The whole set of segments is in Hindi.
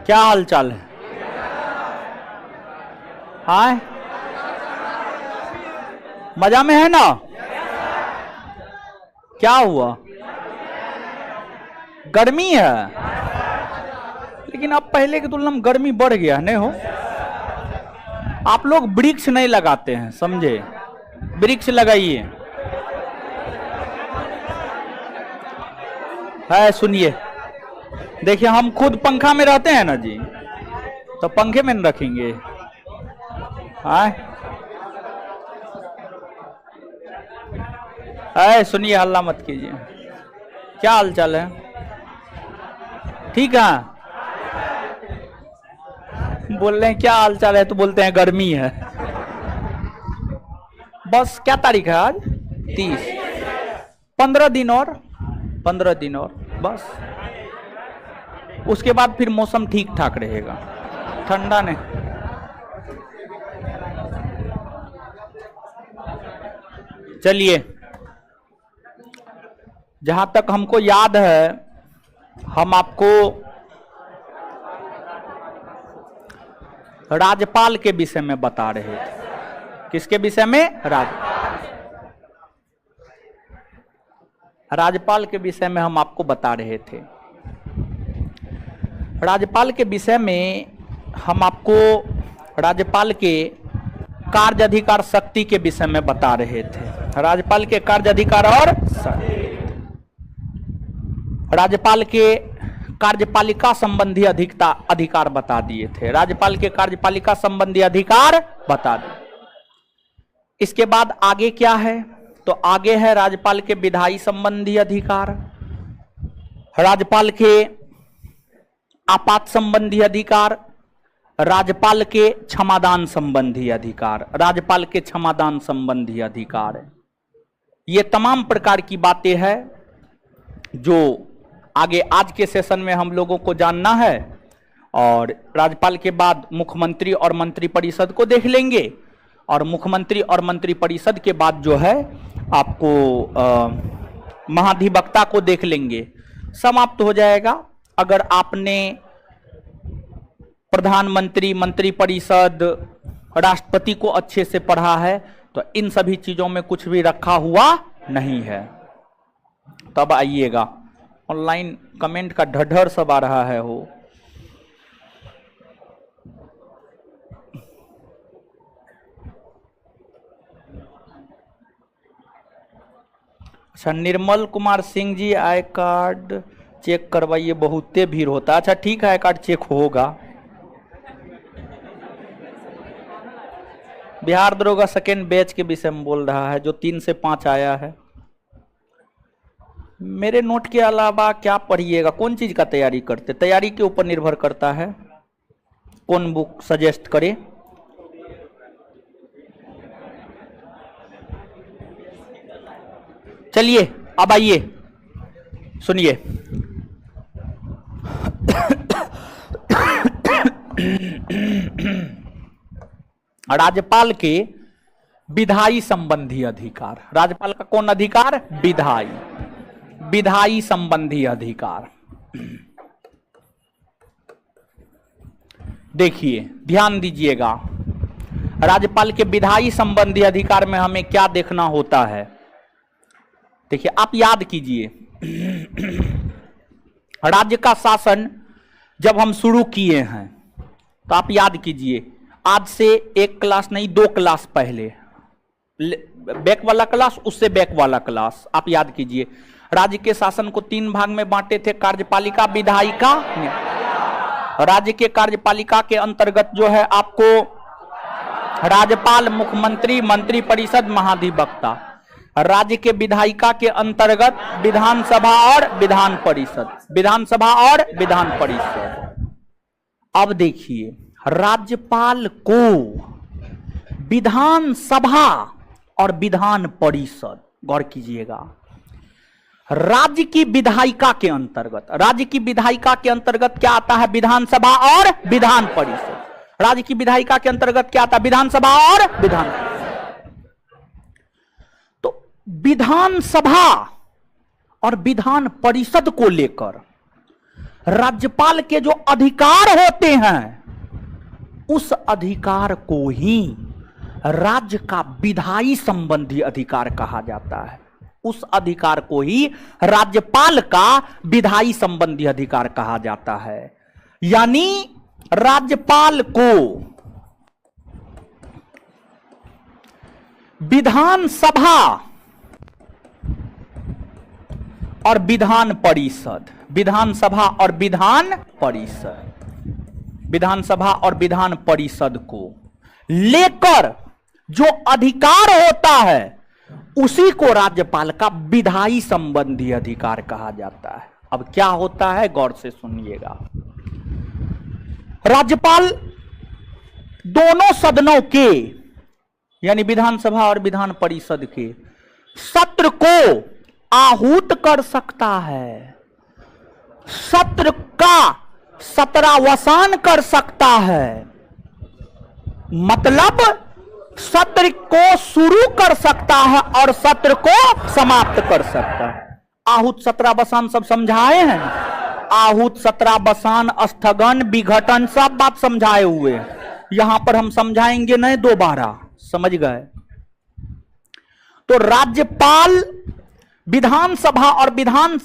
क्या हाल चाल है? हाँ, मजा में है ना? क्या हुआ? गर्मी है, लेकिन अब पहले की तुलना में गर्मी बढ़ गया नहीं हो? आप लोग वृक्ष नहीं लगाते हैं, समझे? वृक्ष लगाइए। है, सुनिए, देखिए, हम खुद पंखा में रहते हैं ना जी, तो पंखे में न रखेंगे? हाँ, है, सुनिए, हल्ला मत कीजिए। क्या हाल चाल है? ठीक है? बोल रहे हैं क्या हाल चाल है तो बोलते हैं गर्मी है। बस क्या तारीख है आज? 30। 15 दिन और 15 दिन और बस, उसके बाद फिर मौसम ठीक ठाक रहेगा, ठंडा नहीं। चलिए, जहां तक हमको याद है, हम आपको राज्यपाल के विषय में बता रहे थे। किसके विषय में? राज्यपाल के विषय में हम आपको बता रहे थे। राज्यपाल के विषय में हम आपको राज्यपाल के कार्य अधिकार शक्ति के विषय में बता रहे थे। राज्यपाल के कार्य अधिकार और राज्यपाल के कार्यपालिका संबंधी अधिकार बता दिए थे। राज्यपाल के कार्यपालिका संबंधी अधिकार बता दिए। इसके बाद आगे क्या है? तो आगे है राज्यपाल के विधायी संबंधी अधिकार, राज्यपाल के आपात संबंधी अधिकार, राज्यपाल के क्षमादान संबंधी अधिकार, राज्यपाल के क्षमादान संबंधी अधिकार। ये तमाम प्रकार की बातें हैं जो आगे आज के सेशन में हम लोगों को जानना है। और राज्यपाल के बाद मुख्यमंत्री और मंत्रिपरिषद को देख लेंगे, और मुख्यमंत्री और मंत्रिपरिषद के बाद जो है आपको महाधिवक्ता को देख लेंगे। समाप्त हो जाएगा। अगर आपने प्रधानमंत्री, मंत्रिपरिषद, राष्ट्रपति को अच्छे से पढ़ा है तो इन सभी चीजों में कुछ भी रखा हुआ नहीं है। तब आइएगा। ऑनलाइन कमेंट का ढढ़ सब आ रहा है हो। अच्छा, Nirmal Kumar Singh ji, I card check करवाइए, बहुते भीड़ होता है। अच्छा ठीक है, आई कार्ड चेक होगा। बिहार दरोगा सेकेंड बैच के विषय में बोल रहा है, जो 3 से 5 आया है। मेरे नोट के अलावा क्या पढ़िएगा? कौन चीज का तैयारी करते? तैयारी के ऊपर निर्भर करता है कौन बुक सजेस्ट करे। चलिए अब आइए, सुनिए। राज्यपाल के विधायी संबंधी अधिकार। राज्यपाल का कौन अधिकार? विधायी संबंधी अधिकार। देखिए, ध्यान दीजिएगा, राज्यपाल के विधायी संबंधी अधिकार में हमें क्या देखना होता है। देखिए, आप याद कीजिए, राज्य का शासन जब हम शुरू किए हैं तो आप याद कीजिए, आज से 1 क्लास नहीं 2 क्लास पहले, बैक वाला क्लास, उससे बैक वाला क्लास, आप याद कीजिए, राज्य के शासन को 3 भाग में बांटे थे, कार्यपालिका, विधायिका। राज्य के कार्यपालिका के अंतर्गत जो है आपको राज्यपाल, मुख्यमंत्री, मंत्रिपरिषद, महाधिवक्ता। राज्य के विधायिका के अंतर्गत विधानसभा और विधान परिषद, विधानसभा और विधान परिषद। अब देखिए, राज्यपाल को विधानसभा और विधान परिषद, गौर कीजिएगा, राज्य की विधायिका के अंतर्गत, राज्य की विधायिका के अंतर्गत क्या आता है? विधानसभा और विधान परिषद। राज्य की विधायिका के अंतर्गत क्या आता है? विधानसभा और विधान परिषद। तो विधानसभा और विधान परिषद को लेकर राज्यपाल के जो अधिकार होते हैं उस अधिकार को ही राज्य का विधायी संबंधी अधिकार कहा जाता है। उस अधिकार को ही राज्यपाल का विधायी संबंधी अधिकार कहा जाता है। यानी राज्यपाल को विधानसभा और विधान परिषद, विधानसभा और विधान परिषद, विधानसभा और विधान परिषद को लेकर जो अधिकार होता है उसी को राज्यपाल का विधायी संबंधी अधिकार कहा जाता है। अब क्या होता है, गौर से सुनिएगा। राज्यपाल दोनों सदनों के यानी विधानसभा और विधान परिषद के सत्र को आहूत कर सकता है, सत्र का सत्रावसान कर सकता है, मतलब सत्र को शुरू कर सकता है और सत्र को समाप्त कर सकता है। आहूत सत्रावसान सब समझाए हैं, आहूत सत्रावसान स्थगन विघटन सब बात समझाए हुए हैं। यहां पर हम समझाएंगे नहीं दोबारा, समझ गए। तो राज्यपाल विधानसभा और विधान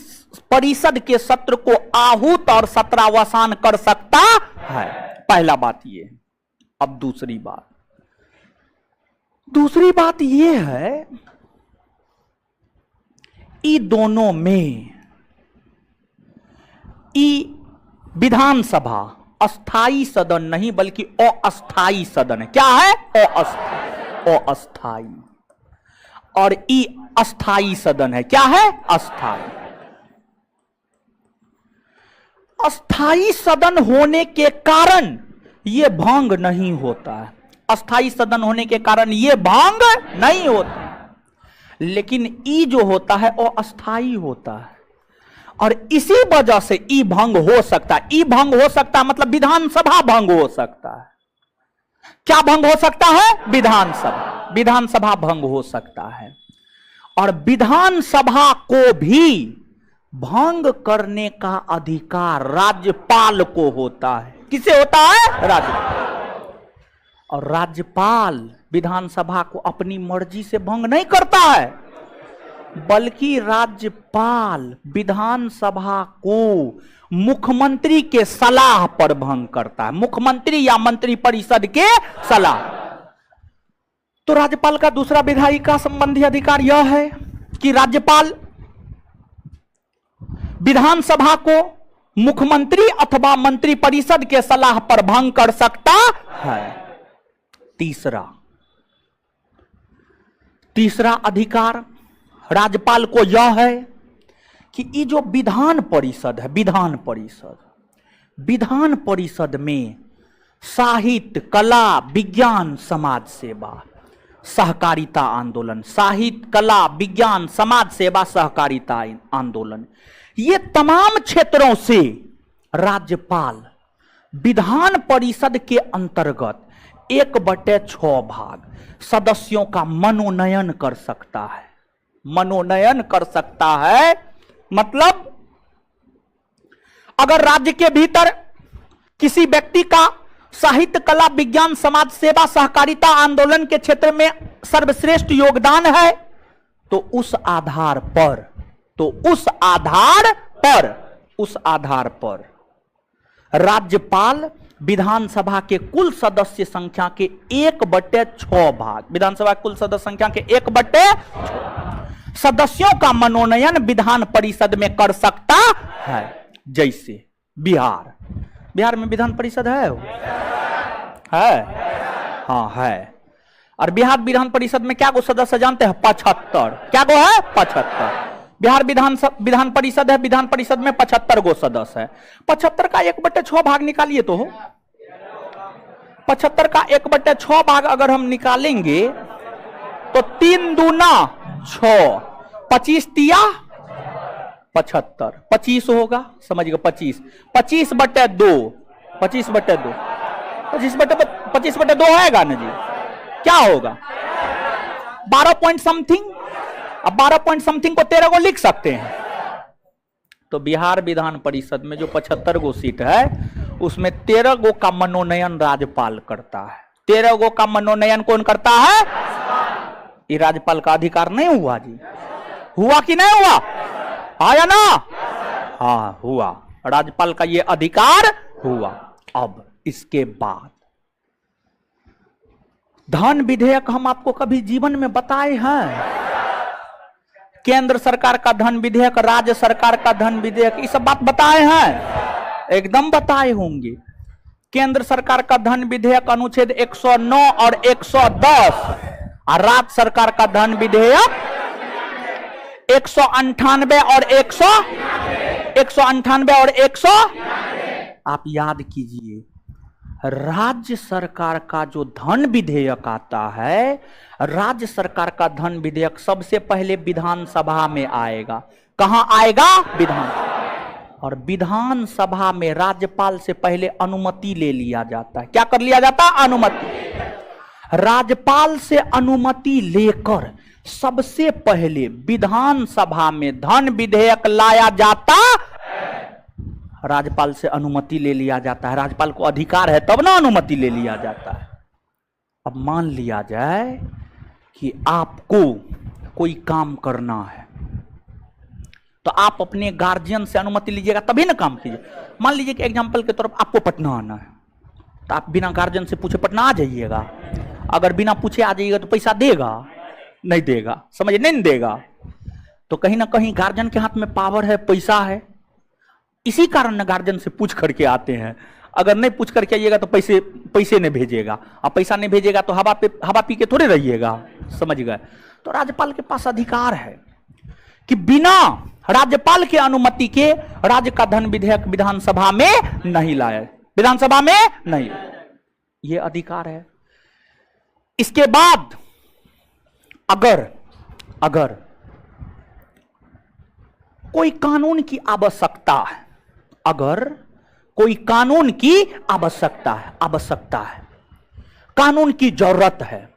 परिषद के सत्र को आहूत और सत्रावसान कर सकता है, पहला बात ये। अब दूसरी बात यह है, ई दोनों में ई विधानसभा अस्थाई सदन नहीं बल्कि अस्थाई सदन है। क्या है? अस्थाई। और ई अस्थाई सदन है। क्या है? अस्थाई। अस्थाई सदन होने के कारण यह भंग नहीं होता है, अस्थाई सदन होने के कारण यह भंग नहीं होता, लेकिन ई जो होता है वो अस्थाई होता है और इसी वजह से ई भंग हो सकता है। ई भंग हो सकता है मतलब विधानसभा भंग हो सकता है। क्या भंग हो सकता है? विधानसभा भंग हो सकता है। और विधानसभा को भी भंग करने का अधिकार राज्यपाल को होता है। किसे होता है? राज्यपाल। और राज्यपाल विधानसभा को अपनी मर्जी से भंग नहीं करता है, बल्कि राज्यपाल विधानसभा को मुख्यमंत्री के सलाह पर भंग करता है, मुख्यमंत्री या मंत्री परिषद के सलाह। तो राज्यपाल का दूसरा विधायी का संबंधी अधिकार यह है कि राज्यपाल विधानसभा को मुख्यमंत्री अथवा मंत्री परिषद के सलाह पर भंग कर सकता है। तीसरा अधिकार राज्यपाल को यह है कि ये जो विधान परिषद है, विधान परिषद में साहित्य, कला, विज्ञान, समाज सेवा, सहकारिता आंदोलन, साहित्य, कला, विज्ञान, समाज सेवा, सहकारिता आंदोलन, ये तमाम क्षेत्रों से राज्यपाल विधान परिषद के अंतर्गत 1/6 भाग सदस्यों का मनोनयन कर सकता है। मनोनयन कर सकता है मतलब अगर राज्य के भीतर किसी व्यक्ति का साहित्य, कला, विज्ञान, समाज सेवा, सहकारिता आंदोलन के क्षेत्र में सर्वश्रेष्ठ योगदान है तो उस आधार पर राज्यपाल विधानसभा के कुल सदस्य संख्या के 1/6 भाग, विधानसभा कुल सदस्य संख्या के 1/6 सदस्यों का मनोनयन विधान परिषद में कर सकता है। जैसे बिहार में विधान परिषद है? हाँ है। और बिहार विधान परिषद में क्या गो सदस्य जानते हैं? 75। क्या गो है? 75। बिहार विधान परिषद है, विधान परिषद में 75 गो सदस्य है। 75 का 1/6 भाग निकालिए तो हो। 75 का 1/6 भाग अगर हम निकालेंगे तो 3 दूना 6, 25 तिया 75, 25 होगा, समझिएगा 25, 25/2, 25/2, 25/2 होगा ना जी? क्या होगा? 12 पॉइंट समथिंग। अब 12 पॉइंट समथिंग को 13 को लिख सकते हैं। तो बिहार विधान परिषद में जो 75 गो सीट है उसमें 13 गो का मनोनयन राज्यपाल करता है। 13 गो का मनोनयन कौन करता है? ये राज्यपाल का अधिकार नहीं हुआ जी? हुआ कि नहीं हुआ? आया ना? हाँ हुआ, राज्यपाल का ये अधिकार हुआ। अब इसके बाद धन विधेयक हम आपको कभी जीवन में बताए हैं? केंद्र सरकार का धन विधेयक, राज्य सरकार का धन विधेयक, ये सब बात बताए हैं? एकदम बताए होंगे। केंद्र सरकार का धन विधेयक अनुच्छेद 109 और 110 और राज्य सरकार का धन विधेयक 198 और 100 आप याद कीजिए, राज्य सरकार का जो धन विधेयक आता है, राज्य सरकार का धन विधेयक सबसे पहले विधानसभा में आएगा। कहां आएगा? विधान। और विधानसभा में राज्यपाल से पहले अनुमति ले लिया जाता है। क्या कर लिया जाता है? अनुमति। राज्यपाल से अनुमति लेकर सबसे पहले विधानसभा में धन विधेयक लाया जाता, राज्यपाल से अनुमति ले लिया जाता है। राज्यपाल को अधिकार है तब ना अनुमति ले लिया जाता है। अब मान लिया जाए कि आपको कोई काम करना है तो आप अपने गार्जियन से अनुमति लीजिएगा तभी ना काम कीजिए। मान लीजिए कि एग्जाम्पल के तौर पर आपको पटना आना है तो आप बिना गार्जियन से पूछे पटना आ जाइएगा। अगर बिना पूछे आ जाइएगा तो पैसा देगा? नहीं देगा, समझ नहीं देगा। तो कहीं ना कहीं गार्जियन के हाथ में पावर है, पैसा है, इसी कारण ना गार्जियन से पूछ करके आते हैं। अगर नहीं पूछ करके आइएगा तो पैसे नहीं भेजेगा, और पैसा नहीं भेजेगा तो हवा पी के थोड़े रहिएगा, समझ गए। तो राज्यपाल के पास अधिकार है कि बिना राज्यपाल के अनुमति के राज्य का धन विधेयक विधानसभा में नहीं लाए, विधानसभा में नहीं, ये अधिकार है। इसके बाद अगर कोई कानून की आवश्यकता है, अगर कोई कानून की आवश्यकता है, कानून की जरूरत है,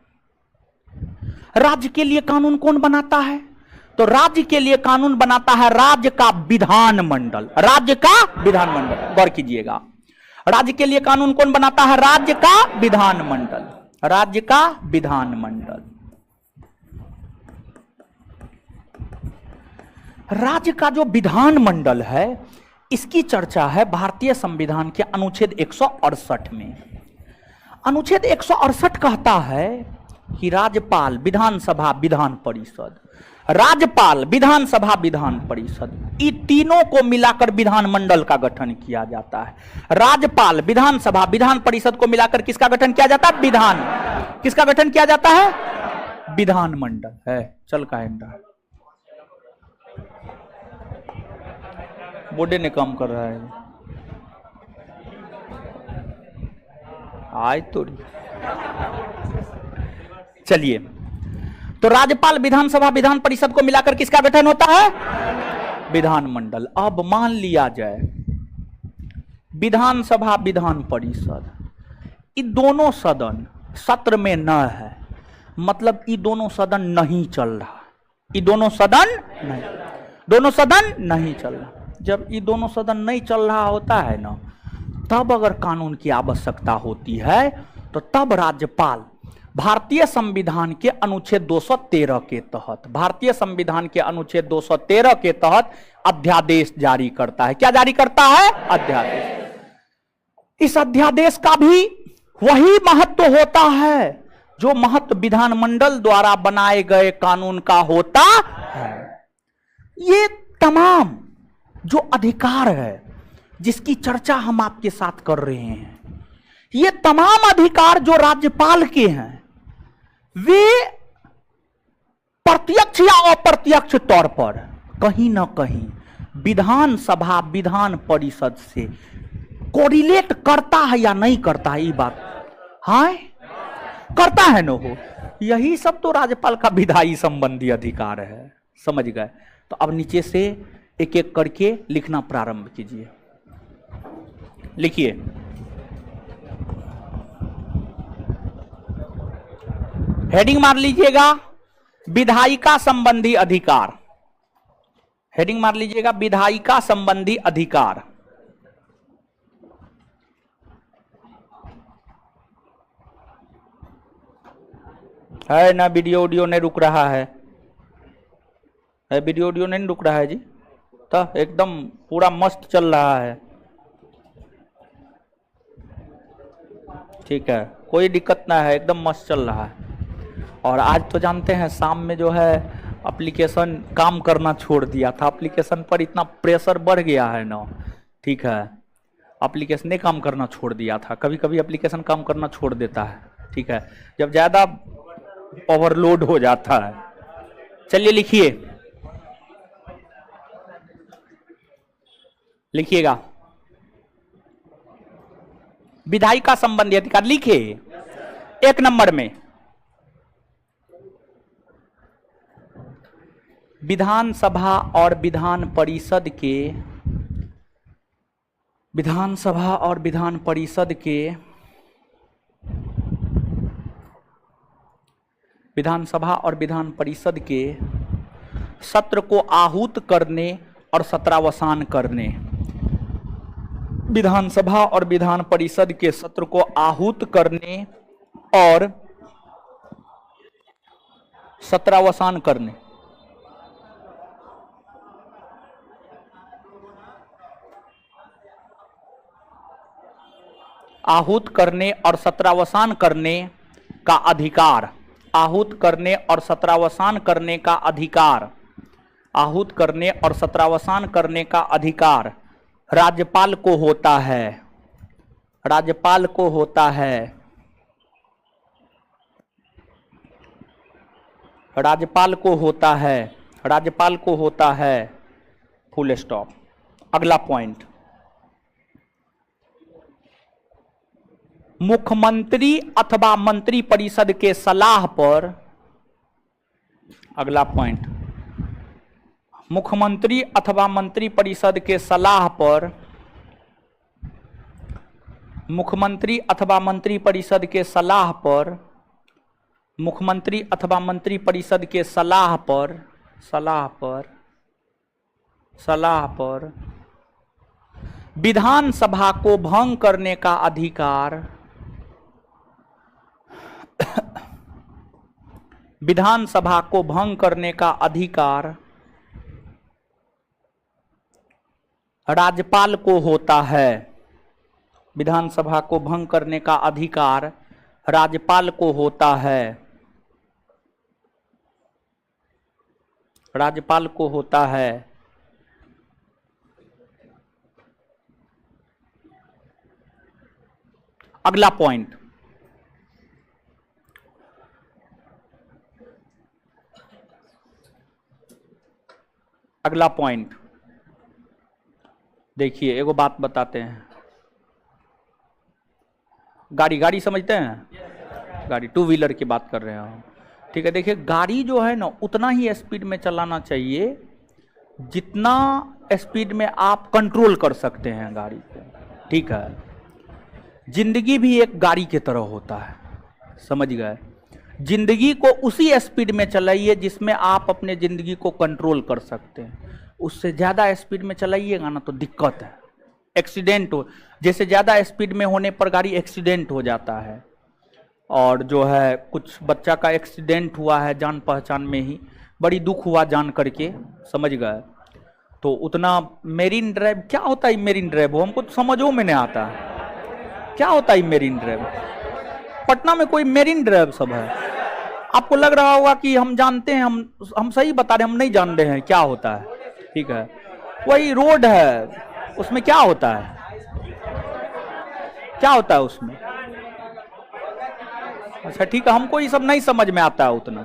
राज्य के लिए कानून कौन बनाता है? तो राज्य के लिए कानून बनाता है राज्य का विधानमंडल। राज्य का विधानमंडल, गौर कीजिएगा, राज्य के लिए कानून कौन बनाता है? राज्य का विधानमंडल। राज्य का विधानमंडल। राज्य का जो विधानमंडल है इसकी चर्चा है भारतीय संविधान के अनुच्छेद 168 में। अनुच्छेद 168 कहता है कि राज्यपाल, विधानसभा, विधान परिषद, राज्यपाल, विधानसभा, विधान परिषद, ये तीनों को मिलाकर विधानमंडल का गठन किया जाता है। राज्यपाल, विधानसभा, विधान परिषद को मिलाकर किसका गठन किया जाता है? विधान। किसका गठन किया जाता है? विधानमंडल है। चल का बोर्डे ने काम कर रहा है आज तो। चलिए, तो राज्यपाल, विधानसभा, विधान परिषद को मिलाकर किसका गठन होता है? विधानमंडल। अब मान लिया जाए विधानसभा, विधान परिषद, ये दोनों सदन सत्र में न है, मतलब ये दोनों सदन नहीं चल रहा, ये दोनों सदन नहीं चल रहा। जब ये दोनों सदन नहीं चल रहा होता है ना, तब अगर कानून की आवश्यकता होती है तो तब राज्यपाल भारतीय संविधान के अनुच्छेद 213 के तहत, भारतीय संविधान के अनुच्छेद 213 के तहत अध्यादेश जारी करता है। क्या जारी करता है? अध्यादेश। इस अध्यादेश का भी वही महत्व होता है जो महत्व विधानमंडल द्वारा बनाए गए कानून का होता है। ये तमाम जो अधिकार है जिसकी चर्चा हम आपके साथ कर रहे हैं, ये तमाम अधिकार जो राज्यपाल के हैं, वे प्रत्यक्ष या अप्रत्यक्ष तौर पर कहीं ना कहीं विधानसभा, विधान परिषद से कोरिलेट करता है या नहीं करता है? ये बात हाँ करता है न हो। यही सब तो राज्यपाल का विधायी संबंधी अधिकार है, समझ गए। तो अब नीचे से एक एक करके लिखना प्रारंभ कीजिए। लिखिए, हेडिंग मार लीजिएगा, विधायिका संबंधी अधिकार। हेडिंग मार लीजिएगा, विधायिका संबंधी अधिकार। है ना, वीडियो ऑडियो नहीं रुक रहा है, वीडियो ऑडियो नहीं रुक रहा है जी, तो एकदम पूरा मस्त चल रहा है। ठीक है, कोई दिक्कत ना है, एकदम मस्त चल रहा है। और आज तो जानते हैं शाम में जो है एप्लीकेशन काम करना छोड़ दिया था, एप्लीकेशन पर इतना प्रेशर बढ़ गया है ना, ठीक है, एप्लीकेशन ने काम करना छोड़ दिया था। कभी कभी एप्लीकेशन काम करना छोड़ देता है, ठीक है, जब ज़्यादा ओवरलोड हो जाता है। चलिए लिखिए, लिखिएगा, विधायिका संबंधी अधिकार लिखिए। 1 नंबर में विधानसभा और विधान परिषद के, विधानसभा और विधान परिषद के, विधानसभा और विधान परिषद के सत्र को आहूत करने और सत्रावसान करने, विधानसभा और विधान परिषद के सत्र को आहूत करने और सत्रावसान करने, आहूत करने और सत्रावसान करने का अधिकार, आहूत करने और सत्रावसान करने का अधिकार, आहूत करने और सत्रावसान करने का अधिकार राज्यपाल को होता है, राज्यपाल को होता है, राज्यपाल को होता है, राज्यपाल को होता है, फुल स्टॉप। अगला पॉइंट, मुख्यमंत्री अथवा मंत्री परिषद के सलाह पर, अगला पॉइंट, मुख्यमंत्री अथवा मंत्री परिषद के सलाह पर, मुख्यमंत्री अथवा मंत्री परिषद के सलाह पर, मुख्यमंत्री अथवा मंत्री परिषद के सलाह पर, सलाह पर, सलाह पर विधानसभा को भंग करने का अधिकार, विधानसभा को भंग करने का अधिकार राज्यपाल को होता है, विधानसभा को भंग करने का अधिकार राज्यपाल को होता है, राज्यपाल को होता है। अगला पॉइंट, अगला पॉइंट देखिए, एगो बात बताते हैं, गाड़ी, गाड़ी समझते हैं, गाड़ी टू व्हीलर की बात कर रहे हैं, ठीक है। देखिए, गाड़ी जो है ना उतना ही स्पीड में चलाना चाहिए जितना स्पीड में आप कंट्रोल कर सकते हैं गाड़ी को, ठीक है। जिंदगी भी एक गाड़ी की तरह होता है, समझ गए। जिंदगी को उसी स्पीड में चलाइए जिसमें आप अपने जिंदगी को कंट्रोल कर सकते हैं। उससे ज़्यादा स्पीड में चलाइएगा ना तो दिक्कत है, एक्सीडेंट हो, जैसे ज़्यादा स्पीड में होने पर गाड़ी एक्सीडेंट हो जाता है। और जो है कुछ बच्चा का एक्सीडेंट हुआ है जान पहचान में ही, बड़ी दुख हुआ जान करके, समझ गए। तो उतना मेरीन ड्राइव, क्या होता है मेरीन ड्राइव, हमको तो समझो में नहीं आता क्या होता है मेरीन ड्राइव। पटना में कोई मेरीन ड्राइव सब है, आपको लग रहा होगा कि हम जानते हैं, हम सही बता रहे हैं, हम नहीं जान रहे हैं क्या होता है, ठीक है। वही रोड है, उसमें क्या होता है, क्या होता है उसमें, अच्छा ठीक है, हमको ये सब नहीं समझ में आता है उतना,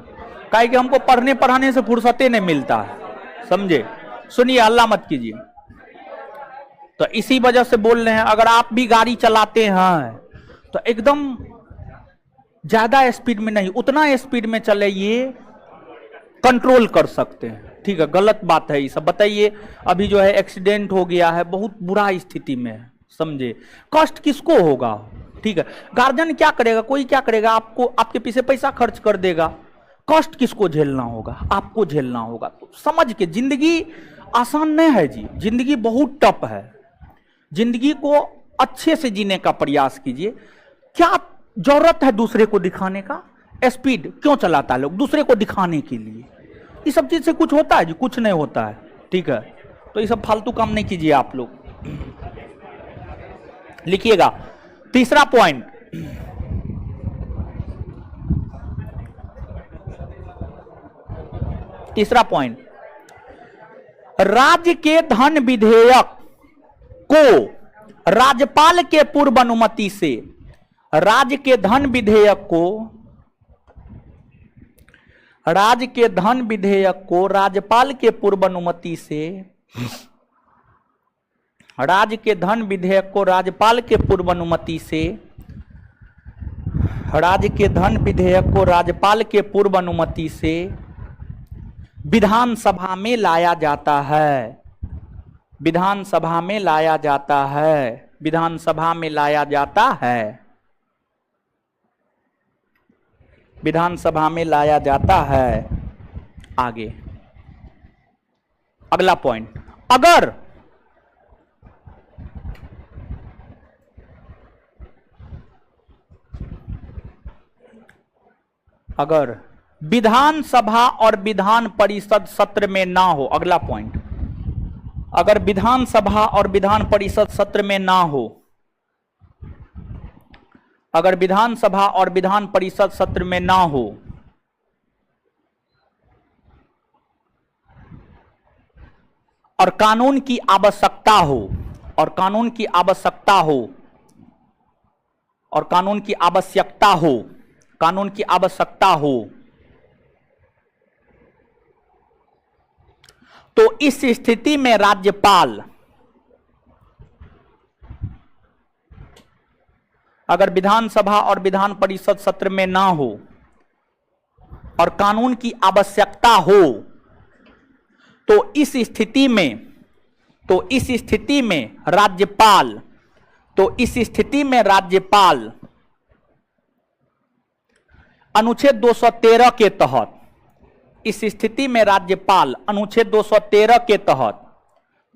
काहे कि हमको पढ़ने पढ़ाने से फुर्सते नहीं मिलता है, समझे। सुनिए, अल्लाह मत कीजिए। तो इसी वजह से बोल रहे हैं, अगर आप भी गाड़ी चलाते हैं तो एकदम ज्यादा स्पीड में नहीं, उतना स्पीड में चलाइए कंट्रोल कर सकते हैं, ठीक है। गलत बात है ये सब, बताइए। अभी जो है एक्सीडेंट हो गया है, बहुत बुरा स्थिति में है, समझे। कष्ट किसको होगा, ठीक है। गार्जियन क्या करेगा, कोई क्या करेगा, आपको आपके पीछे पैसा खर्च कर देगा, कष्ट किसको झेलना होगा, आपको झेलना होगा। तो समझ के जिंदगी आसान नहीं है जी, जिंदगी बहुत टफ है। जिंदगी को अच्छे से जीने का प्रयास कीजिए। क्या जरूरत है दूसरे को दिखाने का? स्पीड क्यों चलाता है लोग? दूसरे को दिखाने के लिए। ये सब चीज से कुछ होता है जी? कुछ नहीं होता है। ठीक है, तो ये सब फालतू काम नहीं कीजिए आप लोग। लिखिएगा तीसरा पॉइंट, तीसरा पॉइंट, राज्य के धन विधेयक को राज्यपाल के पूर्व अनुमति से, राज्य के धन विधेयक को, राज्य के धन विधेयक को राज्यपाल के पूर्व अनुमति से, राज्य के धन विधेयक को राज्यपाल के पूर्व अनुमति से, राज्य के धन विधेयक को राज्यपाल के पूर्व अनुमति से विधानसभा में लाया जाता है, विधानसभा में लाया जाता है, विधानसभा में लाया जाता है, विधानसभा में लाया जाता है। आगे अगला पॉइंट, अगर विधानसभा और विधान परिषद सत्र में ना हो, अगला पॉइंट, अगर विधानसभा और विधान परिषद सत्र में ना हो, अगर विधानसभा और विधान परिषद सत्र में ना हो, और कानून की आवश्यकता हो, और कानून की आवश्यकता हो, और कानून की आवश्यकता हो, कानून की आवश्यकता हो, तो इस स्थिति में राज्यपाल, अगर विधानसभा और विधान परिषद सत्र में ना हो और कानून की आवश्यकता हो, तो इस स्थिति में, तो इस स्थिति में राज्यपाल, तो इस स्थिति में राज्यपाल अनुच्छेद 213 के तहत, इस स्थिति में राज्यपाल अनुच्छेद 213 के तहत,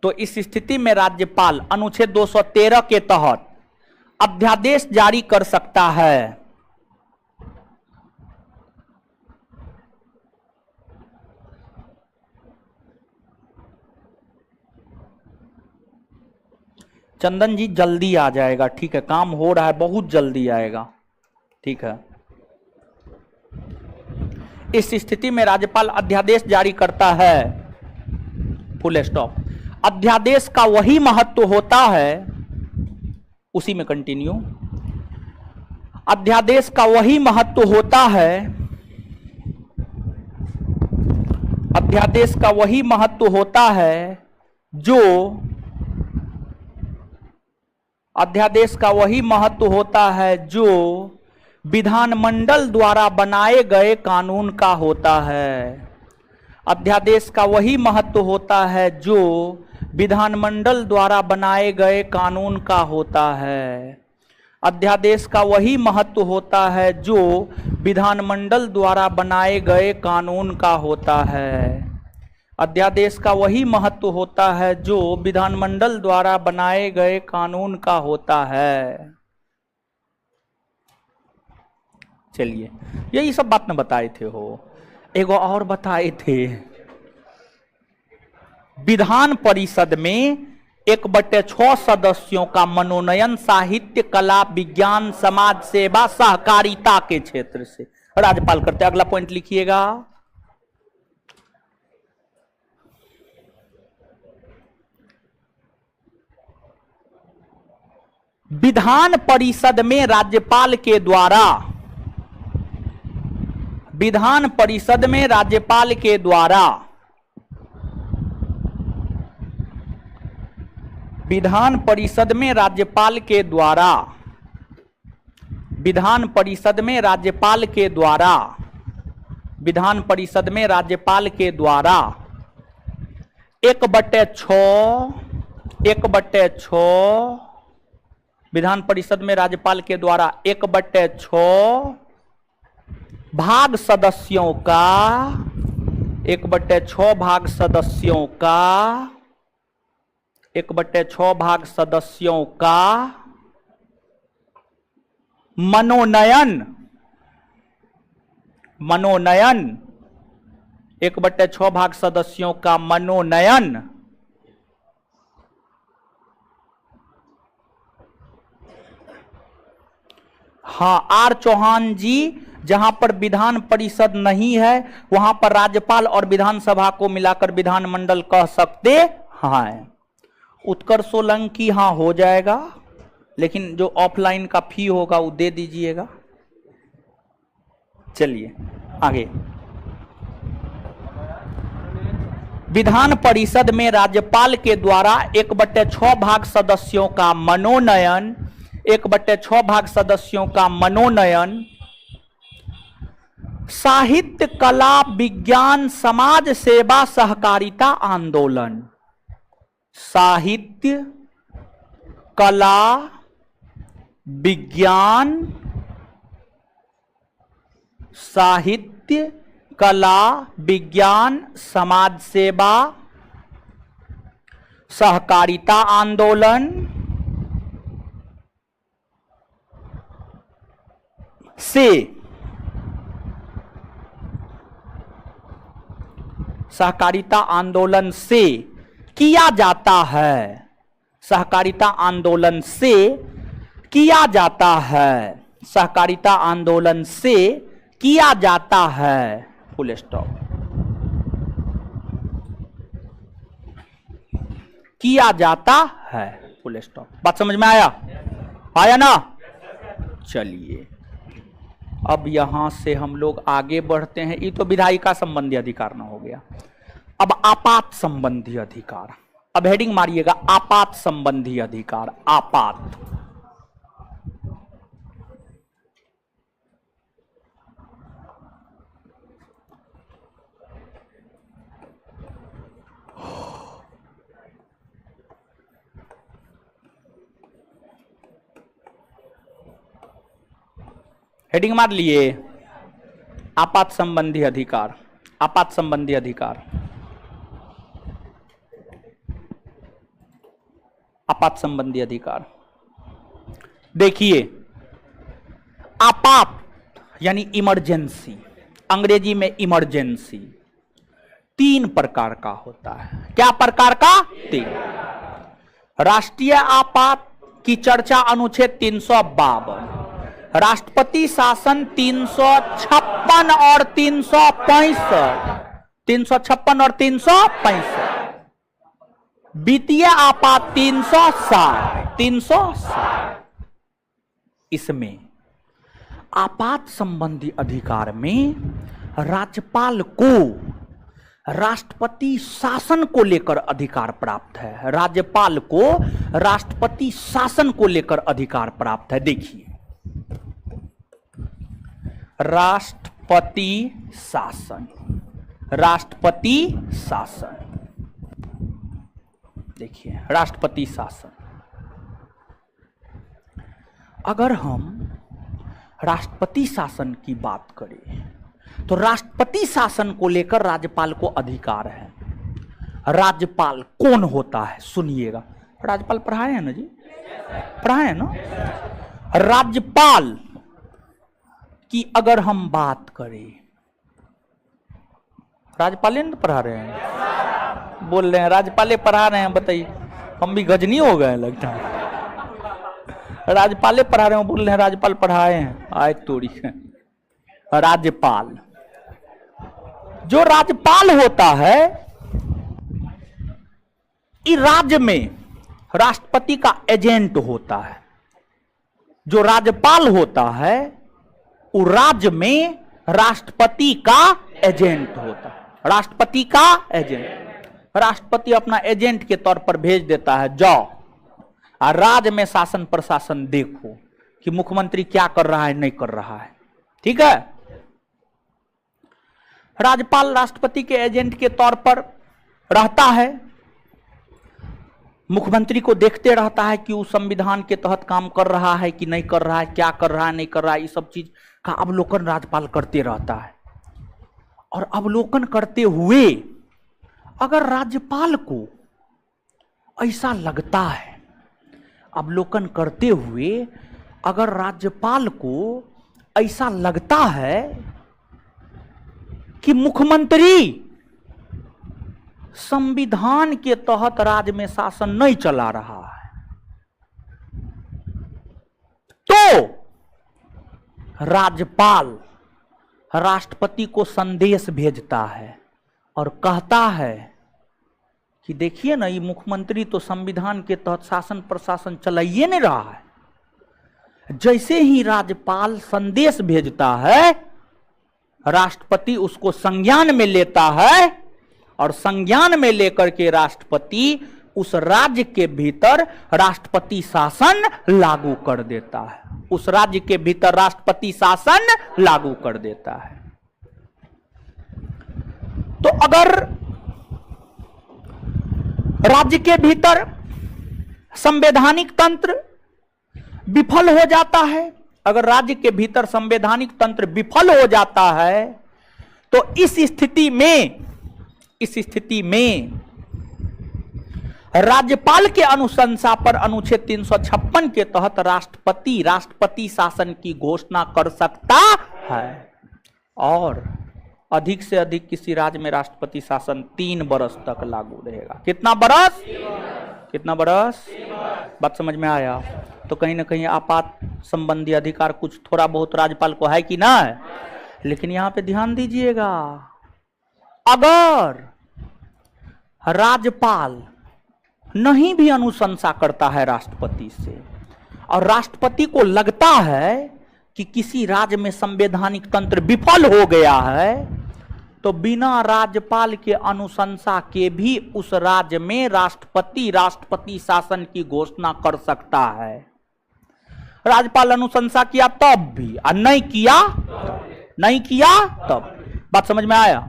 तो इस स्थिति में राज्यपाल अनुच्छेद 213 के तहत अध्यादेश जारी कर सकता है। चंदन जी जल्दी आ जाएगा, ठीक है, काम हो रहा है, बहुत जल्दी आएगा, ठीक है। इस स्थिति में राज्यपाल अध्यादेश जारी करता है, फुल स्टॉप। अध्यादेश का वही महत्व होता है, उसी में कंटिन्यू, अध्यादेश का वही महत्व होता है, अध्यादेश का वही महत्व होता है जो, अध्यादेश का वही महत्व होता है जो विधानमंडल द्वारा बनाए गए कानून का होता है। अध्यादेश का वही महत्व होता है जो विधानमंडल द्वारा बनाए गए कानून का होता है। अध्यादेश का वही महत्व होता है जो विधानमंडल द्वारा बनाए गए कानून का होता है। अध्यादेश का वही महत्व होता है जो विधानमंडल द्वारा बनाए गए कानून का होता है। चलिए, यही सब बात न बताए थे हो, एगो और बताए थे, विधान परिषद में 1/6 सदस्यों का मनोनयन साहित्य, कला, विज्ञान, समाज सेवा, सहकारिता के क्षेत्र से राज्यपाल करते। अगला पॉइंट लिखिएगा, विधान परिषद में राज्यपाल के द्वारा, विधान परिषद में राज्यपाल के द्वारा, विधान परिषद में राज्यपाल के द्वारा, विधान परिषद में राज्यपाल के द्वारा, विधान परिषद में राज्यपाल के द्वारा 1/6 विधान परिषद में राज्यपाल के द्वारा 1/6 भाग सदस्यों का 1/6 भाग सदस्यों का 1/6 भाग सदस्यों का मनोनयन 1/6 भाग सदस्यों का मनोनयन हाँ आर चौहान जी, जहां पर विधान परिषद नहीं है वहां पर राज्यपाल और विधानसभा को मिलाकर विधानमंडल कह सकते हैं। उत्कर्ष सोलंकी हाँ हो जाएगा, लेकिन जो ऑफलाइन का फी होगा वो दे दीजिएगा। चलिए आगे। विधान परिषद में राज्यपाल के द्वारा 1/6 भाग सदस्यों का मनोनयन 1/6 भाग सदस्यों का मनोनयन साहित्य, कला, विज्ञान, समाज सेवा, सहकारिता आंदोलन, साहित्य, कला, विज्ञान, साहित्य, कला, विज्ञान, समाज सेवा, सहकारिता आंदोलन से सहकारिता आंदोलन से किया जाता है, सहकारिता आंदोलन से किया जाता है, सहकारिता आंदोलन से किया जाता है, फुल स्टॉप, किया जाता है, फुल स्टॉप। बात समझ में आया? आया ना? चलिए अब यहां से हम लोग आगे बढ़ते हैं। ये तो विधायिका संबंधी अधिकार ना हो गया। अब आपात संबंधी अधिकार, अब हेडिंग मारिएगा आपात संबंधी अधिकार। आपात हेडिंग मार लिए आपात संबंधी अधिकार। आपात संबंधी अधिकार, आपात संबंधी अधिकार। देखिए आपात यानी इमरजेंसी, अंग्रेजी में इमरजेंसी 3 प्रकार का होता है। क्या प्रकार का? 3। राष्ट्रीय आपात की चर्चा अनुच्छेद 352, राष्ट्रपति शासन 356 और 365, 356 और 365, वित्तीय आपात 360, 360। इसमें आपात संबंधी अधिकार में राज्यपाल को राष्ट्रपति शासन को लेकर अधिकार प्राप्त है। राज्यपाल को राष्ट्रपति शासन को लेकर अधिकार प्राप्त है। देखिए राष्ट्रपति शासन, राष्ट्रपति शासन, देखिए राष्ट्रपति शासन। अगर हम राष्ट्रपति शासन की बात करें तो राष्ट्रपति शासन को लेकर राज्यपाल को अधिकार है। राज्यपाल कौन होता है सुनिएगा। राज्यपाल पढ़ाए हैं ना जी? पढ़ाए हैं ना? राज्यपाल की अगर हम बात करें, राज्यपाल ने पढ़ा रहे हैं, बोल रहे हैं राज्यपाल पढ़ा रहे हैं। बताइए, हम भी गजनी हो गए लगता है। राज्यपाल पढ़ा रहे हैं, बोल रहे हैं राज्यपाल पढ़ाए हैं। आए तोड़ी है। राज्यपाल, जो राज्यपाल होता है इस राज्य में राष्ट्रपति का एजेंट होता है। जो राज्यपाल होता है वो राज्य में राष्ट्रपति का एजेंट होता है। राष्ट्रपति का एजेंट, राष्ट्रपति अपना एजेंट के तौर पर भेज देता है, जाओ और राज्य में शासन प्रशासन देखो कि मुख्यमंत्री क्या कर रहा है, नहीं कर रहा है। ठीक है। राज्यपाल राष्ट्रपति के एजेंट के तौर पर रहता है, मुख्यमंत्री को देखते रहता है कि वो संविधान के तहत काम कर रहा है कि नहीं कर रहा है, क्या कर रहा है, नहीं कर रहा है, ये सब चीज का अवलोकन राज्यपाल करते रहता है। और अवलोकन करते हुए अगर राज्यपाल को ऐसा लगता है, अवलोकन करते हुए अगर राज्यपाल को ऐसा लगता है कि मुख्यमंत्री संविधान के तहत राज्य में शासन नहीं चला रहा है, तो राज्यपाल राष्ट्रपति को संदेश भेजता है और कहता है कि देखिए ना, ये मुख्यमंत्री तो संविधान के तहत शासन प्रशासन चलाइए नहीं रहा है। जैसे ही राज्यपाल संदेश भेजता है, राष्ट्रपति उसको संज्ञान में लेता है और संज्ञान में लेकर के राष्ट्रपति उस राज्य के भीतर राष्ट्रपति शासन लागू कर देता है। उस राज्य के भीतर राष्ट्रपति शासन लागू कर देता है। तो अगर राज्य के भीतर संवैधानिक तंत्र विफल हो जाता है, अगर राज्य के भीतर संवैधानिक तंत्र विफल हो जाता है, तो इस स्थिति में राज्यपाल के अनुशंसा पर अनुच्छेद 356 के तहत राष्ट्रपति शासन की घोषणा कर सकता है। और अधिक से अधिक किसी राज्य में राष्ट्रपति शासन 3 वर्ष तक लागू रहेगा। कितना बरस? कितना बरस? बात समझ में आया? तो कहीं ना कहीं आपात संबंधी अधिकार कुछ थोड़ा बहुत राज्यपाल को है कि ना है। लेकिन यहां पे ध्यान दीजिएगा, अगर राज्यपाल नहीं भी अनुशंसा करता है राष्ट्रपति से और राष्ट्रपति को लगता है कि किसी राज्य में संवैधानिक तंत्र विफल हो गया है, तो बिना राज्यपाल के अनुशंसा के भी उस राज्य में राष्ट्रपति शासन की घोषणा कर सकता है। राज्यपाल अनुशंसा किया तब भी, और नहीं किया तब। बात समझ में आया?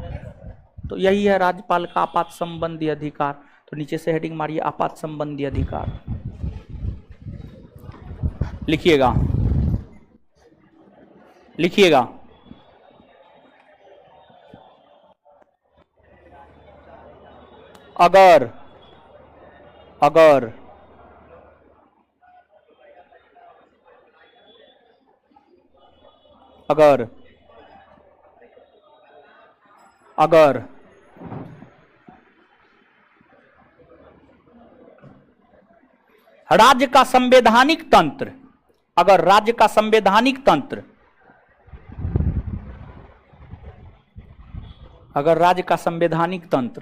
तो यही है राज्यपाल का आपात संबंधी अधिकार। तो नीचे से हेडिंग मारिए, आपात संबंधी अधिकार लिखिएगा। अगर राज्य का संवैधानिक तंत्र,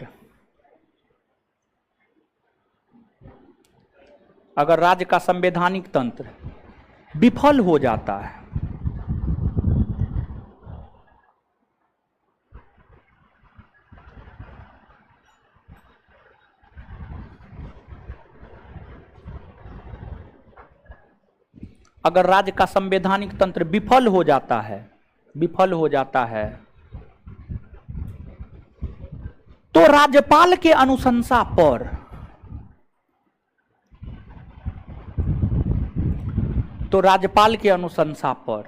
अगर राज्य का संवैधानिक तंत्र विफल हो जाता है, अगर राज्य का संवैधानिक तंत्र विफल हो जाता है, तो राज्यपाल के अनुशंसा पर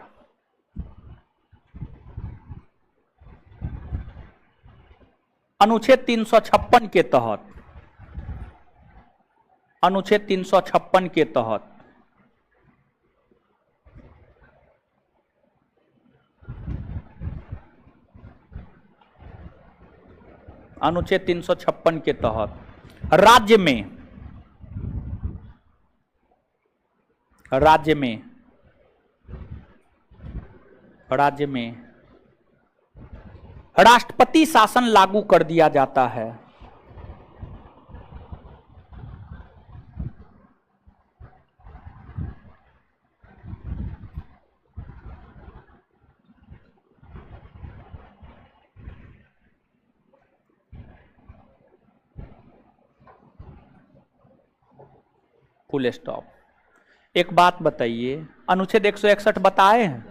अनुच्छेद 356 के तहत अनुच्छेद 356 के तहत राज्य में राष्ट्रपति शासन लागू कर दिया जाता है। Full stop. एक बात बताइए, अनुच्छेद 161 बताए हैं,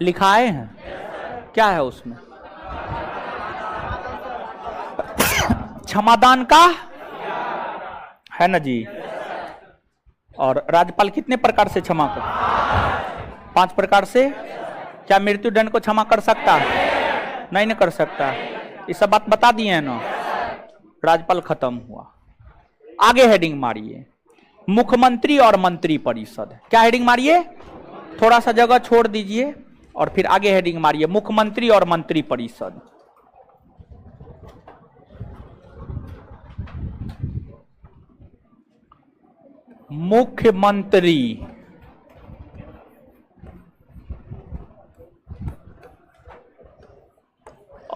लिखाए हैं, क्या है उसमें? क्षमादान का है ना जी। और राज्यपाल कितने प्रकार से क्षमा कर? 5 प्रकार से। क्या मृत्युदंड को क्षमा कर सकता है? नहीं ना कर सकता। ये सब बात बता दिए हैं ना। राज्यपाल खत्म हुआ। आगे हेडिंग मारिए मुख्यमंत्री और मंत्री परिषद। क्या हेडिंग मारिए? थोड़ा सा जगह छोड़ दीजिए और फिर आगे हेडिंग मारिए मुख्यमंत्री और मंत्री परिषद। मुख्यमंत्री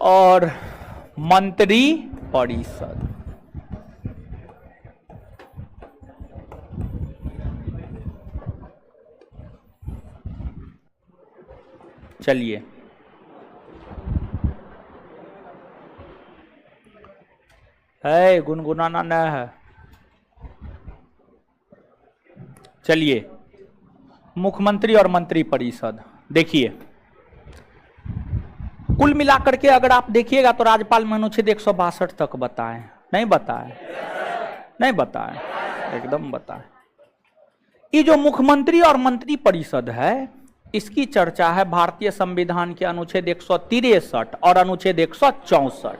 और मंत्री परिषद। चलिए है गुनगुनाना न है। चलिए मुख्यमंत्री और मंत्री परिषद देखिए, कुल मिलाकर के अगर आप देखिएगा तो राज्यपाल में अनुच्छेद 162 तक बताए, नहीं बताए? नहीं बताए, एकदम बताए। ये जो मुख्यमंत्री और मंत्री परिषद है इसकी चर्चा है भारतीय संविधान के अनुच्छेद 163 और अनुच्छेद 164।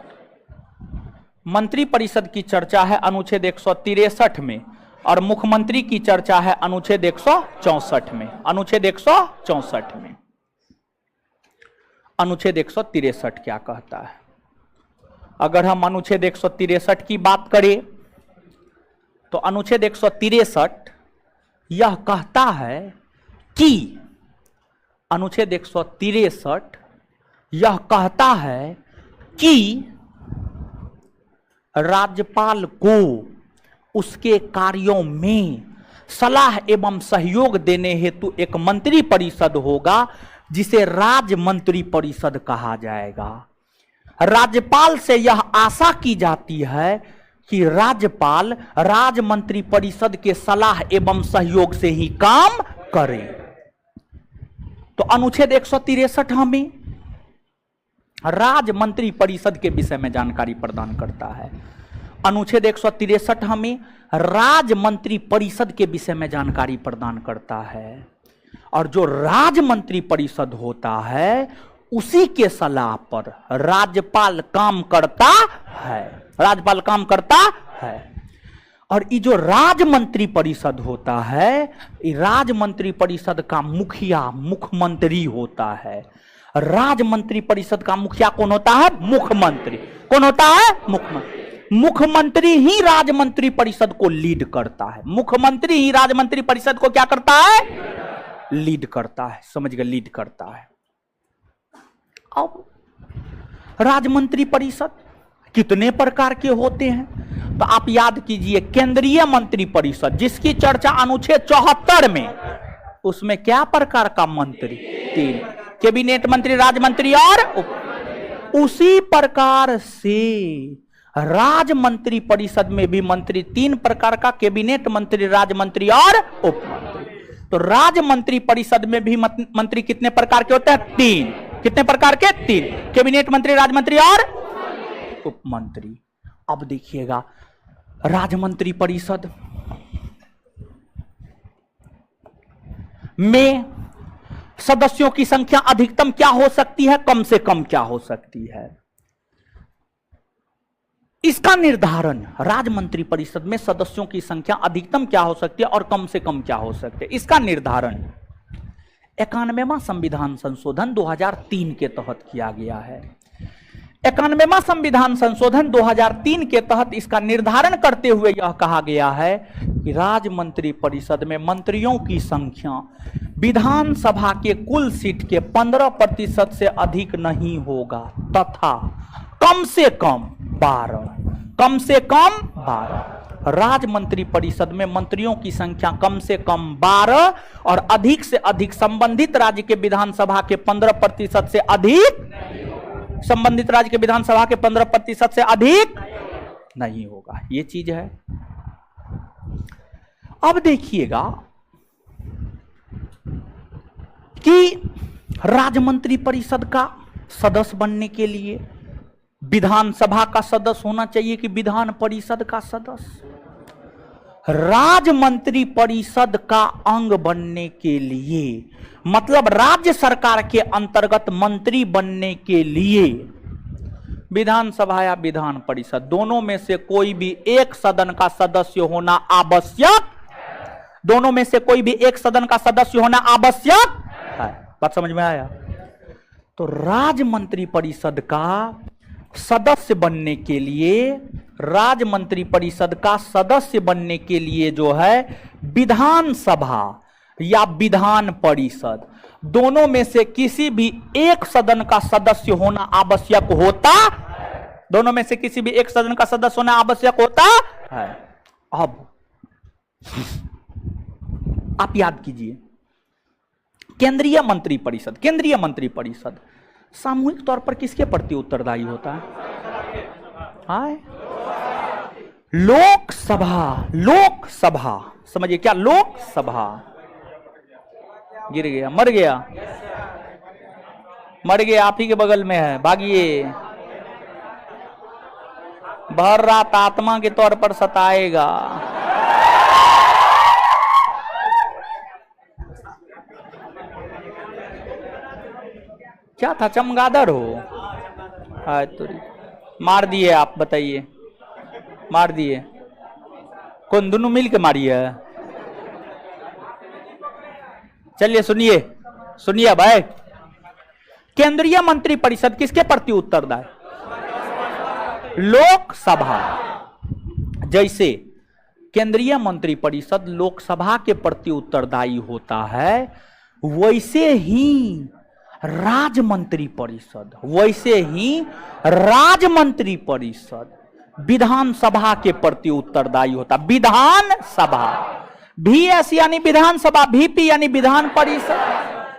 मंत्री परिषद की चर्चा है अनुच्छेद 163 में और मुख्यमंत्री की चर्चा है अनुच्छेद 164 में। अनुच्छेद 164 में अनुच्छेद 163 क्या कहता है? अगर हम अनुच्छेद 163 की बात करें तो अनुच्छेद 163 यह कहता है कि अनुच्छेद 163 यह कहता है कि राज्यपाल को उसके कार्यों में सलाह एवं सहयोग देने हेतु एक मंत्री परिषद होगा जिसे राज्य मंत्री परिषद कहा जाएगा। राज्यपाल से यह आशा की जाती है कि राज्यपाल राज्य मंत्री परिषद के सलाह एवं सहयोग से ही काम करे। तो अनुच्छेद 163 हमें राज्य मंत्री परिषद के विषय में जानकारी प्रदान करता है। अनुच्छेद 163 हमें राज्य मंत्री परिषद के विषय में जानकारी प्रदान करता है और जो राज्य मंत्री परिषद होता है उसी के सलाह पर राज्यपाल काम करता है। राज्यपाल काम करता है और ये जो राज्य मंत्री परिषद होता है ये राज्य मंत्री परिषद का मुखिया मुख्यमंत्री होता है। राज्य मंत्री परिषद का मुखिया कौन होता है? मुख्यमंत्री। कौन होता है? मुख्यमंत्री। मुख्यमंत्री ही राज्य मंत्री परिषद को लीड करता है। मुख्यमंत्री ही राज्य मंत्री परिषद को क्या करता है? लीड करता है। समझ गए? लीड करता है। अब राज्य मंत्री परिषद कितने प्रकार के होते हैं तो आप याद कीजिए। केंद्रीय मंत्री परिषद जिसकी चर्चा अनुच्छेद 74 में, उसमें क्या प्रकार का मंत्री? 3, कैबिनेट मंत्री, राज्य मंत्री और उसी प्रकार से राज्य मंत्री परिषद में भी मंत्री 3 प्रकार का, कैबिनेट मंत्री, राज्य मंत्री और उप मंत्री। तो राज्य मंत्री परिषद में भी मंत्री कितने प्रकार के होते हैं? 3। कितने प्रकार के? 3। कैबिनेट मंत्री, राज्य मंत्री और उप मंत्री। अब देखिएगा राज्य मंत्री परिषद में सदस्यों की संख्या अधिकतम क्या हो सकती है, कम से कम क्या हो सकती है, इसका निर्धारण राज्य मंत्री परिषद में सदस्यों की संख्या अधिकतम क्या हो सकती है और कम से कम क्या हो सकती है, इसका निर्धारण 91वां संविधान संशोधन 2003 के तहत किया गया है। 91वां संविधान संशोधन 2003 के तहत इसका निर्धारण करते हुए यह कहा गया है कि राज्य मंत्री परिषद में मंत्रियों की संख्या विधानसभा के कुल सीट के 15% से अधिक नहीं होगा तथा कम से कम 12 राज्य मंत्री परिषद में मंत्रियों की संख्या कम से कम 12 और अधिक से अधिक संबंधित राज्य के विधानसभा के 15% से अधिक, संबंधित राज्य के विधानसभा के 15% से अधिक नहीं होगा। ये चीज है। अब देखिएगा कि राज्य मंत्री परिषद का सदस्य बनने के लिए विधानसभा का सदस्य होना चाहिए कि विधान परिषद का सदस्य? राज्य मंत्री परिषद का अंग बनने के लिए, मतलब राज्य सरकार के अंतर्गत मंत्री बनने के लिए विधानसभा या विधान परिषद, दोनों में से कोई भी एक सदन का सदस्य होना आवश्यक, दोनों में से कोई भी एक सदन का सदस्य होना आवश्यक है। बात समझ में आया? तो राज्य मंत्री परिषद का सदस्य बनने के लिए, राज्य मंत्री परिषद का सदस्य बनने के लिए जो है विधानसभा या विधान परिषद, दोनों में से किसी भी एक सदन का सदस्य होना आवश्यक होता, दोनों में से किसी भी एक सदन का सदस्य होना आवश्यक होता है। अब आप याद कीजिए, केंद्रीय मंत्री परिषद, केंद्रीय मंत्री परिषद सामूहिक तौर पर किसके प्रति उत्तरदायी होता है? लोकसभा, लोकसभा, समझिए क्या? लोकसभा। गिर गया, मर गया, मर गया, आप ही के बगल में है, भागिए। भर रात आत्मा के तौर पर सताएगा। क्या था? चमगादड़ हो? तो मार दिए आप, बताइए, मार दिए? कौन? दोनों मिल के मारी है? चलिए सुनिए, सुनिए भाई, केंद्रीय मंत्री परिषद किसके प्रति उत्तरदायी? लोकसभा। जैसे केंद्रीय मंत्री परिषद लोकसभा के प्रति उत्तरदायी होता है, वैसे ही राज्य मंत्री परिषद, वैसे ही राज्य मंत्री परिषद विधानसभा के प्रति उत्तरदायी होता। विधानसभा, VS यानी विधानसभा, VP यानी विधान परिषद।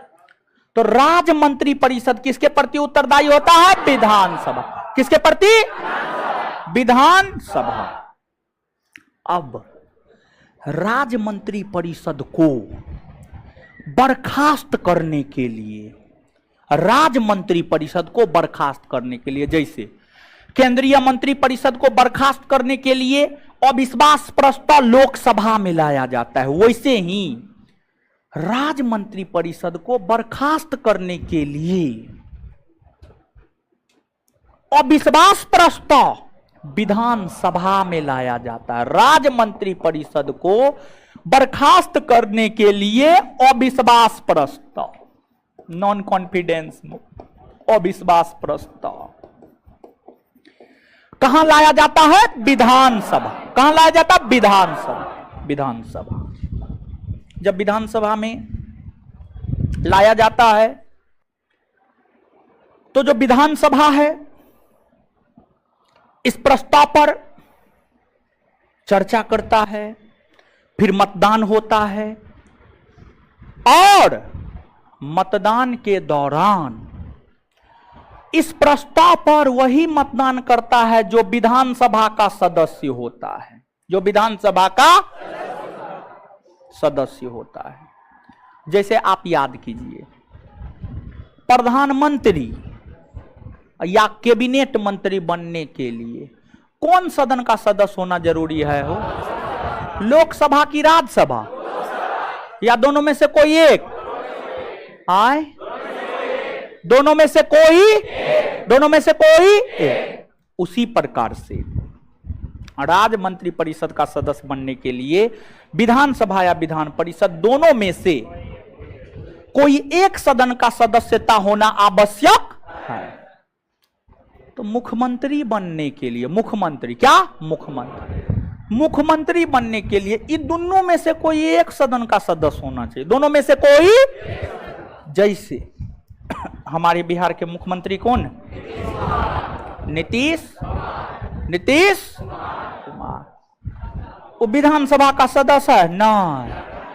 तो राज्य मंत्री परिषद किसके प्रति उत्तरदायी होता है? विधानसभा। किसके प्रति? विधानसभा। अब राज्य मंत्री परिषद को बर्खास्त करने के लिए, राज्य मंत्री परिषद को बर्खास्त करने के लिए, जैसे केंद्रीय मंत्री परिषद को बर्खास्त करने के लिए अविश्वास प्रस्ताव लोकसभा में लाया जाता है, वैसे ही राज्य मंत्री परिषद को बर्खास्त करने के लिए अविश्वास प्रस्ताव विधानसभा में लाया जाता है। राज्य मंत्री परिषद को बर्खास्त करने के लिए अविश्वास प्रस्ताव, नॉन कॉन्फिडेंस, अविश्वास प्रस्ताव कहां लाया जाता है? विधानसभा। कहां लाया जाता है? विधानसभा। विधानसभा। जब विधानसभा में लाया जाता है तो जो विधानसभा है इस प्रस्ताव पर चर्चा करता है, फिर मतदान होता है, और मतदान के दौरान इस प्रस्ताव पर वही मतदान करता है जो विधानसभा का सदस्य होता है, जो विधानसभा का सदस्य होता है। जैसे आप याद कीजिए, प्रधानमंत्री या कैबिनेट मंत्री बनने के लिए कौन सदन का सदस्य होना जरूरी है? हो लोकसभा की राज्यसभा, या दोनों में से कोई एक? आए, दोनों में से कोई, दोनों में से कोई एक। उसी प्रकार से राज्य मंत्री परिषद का सदस्य बनने के लिए विधानसभा या विधान परिषद, दोनों में से कोई एक सदन का सदस्यता होना आवश्यक है। तो मुख्यमंत्री बनने के लिए, मुख्यमंत्री, क्या? मुख्यमंत्री, मुख्यमंत्री बनने के लिए इन दोनों में से कोई एक सदन का सदस्य होना चाहिए, दोनों में से कोई। जैसे हमारे बिहार के मुख्यमंत्री कौन? नीतीश कुमार। वो विधानसभा का सदस्य है? ना,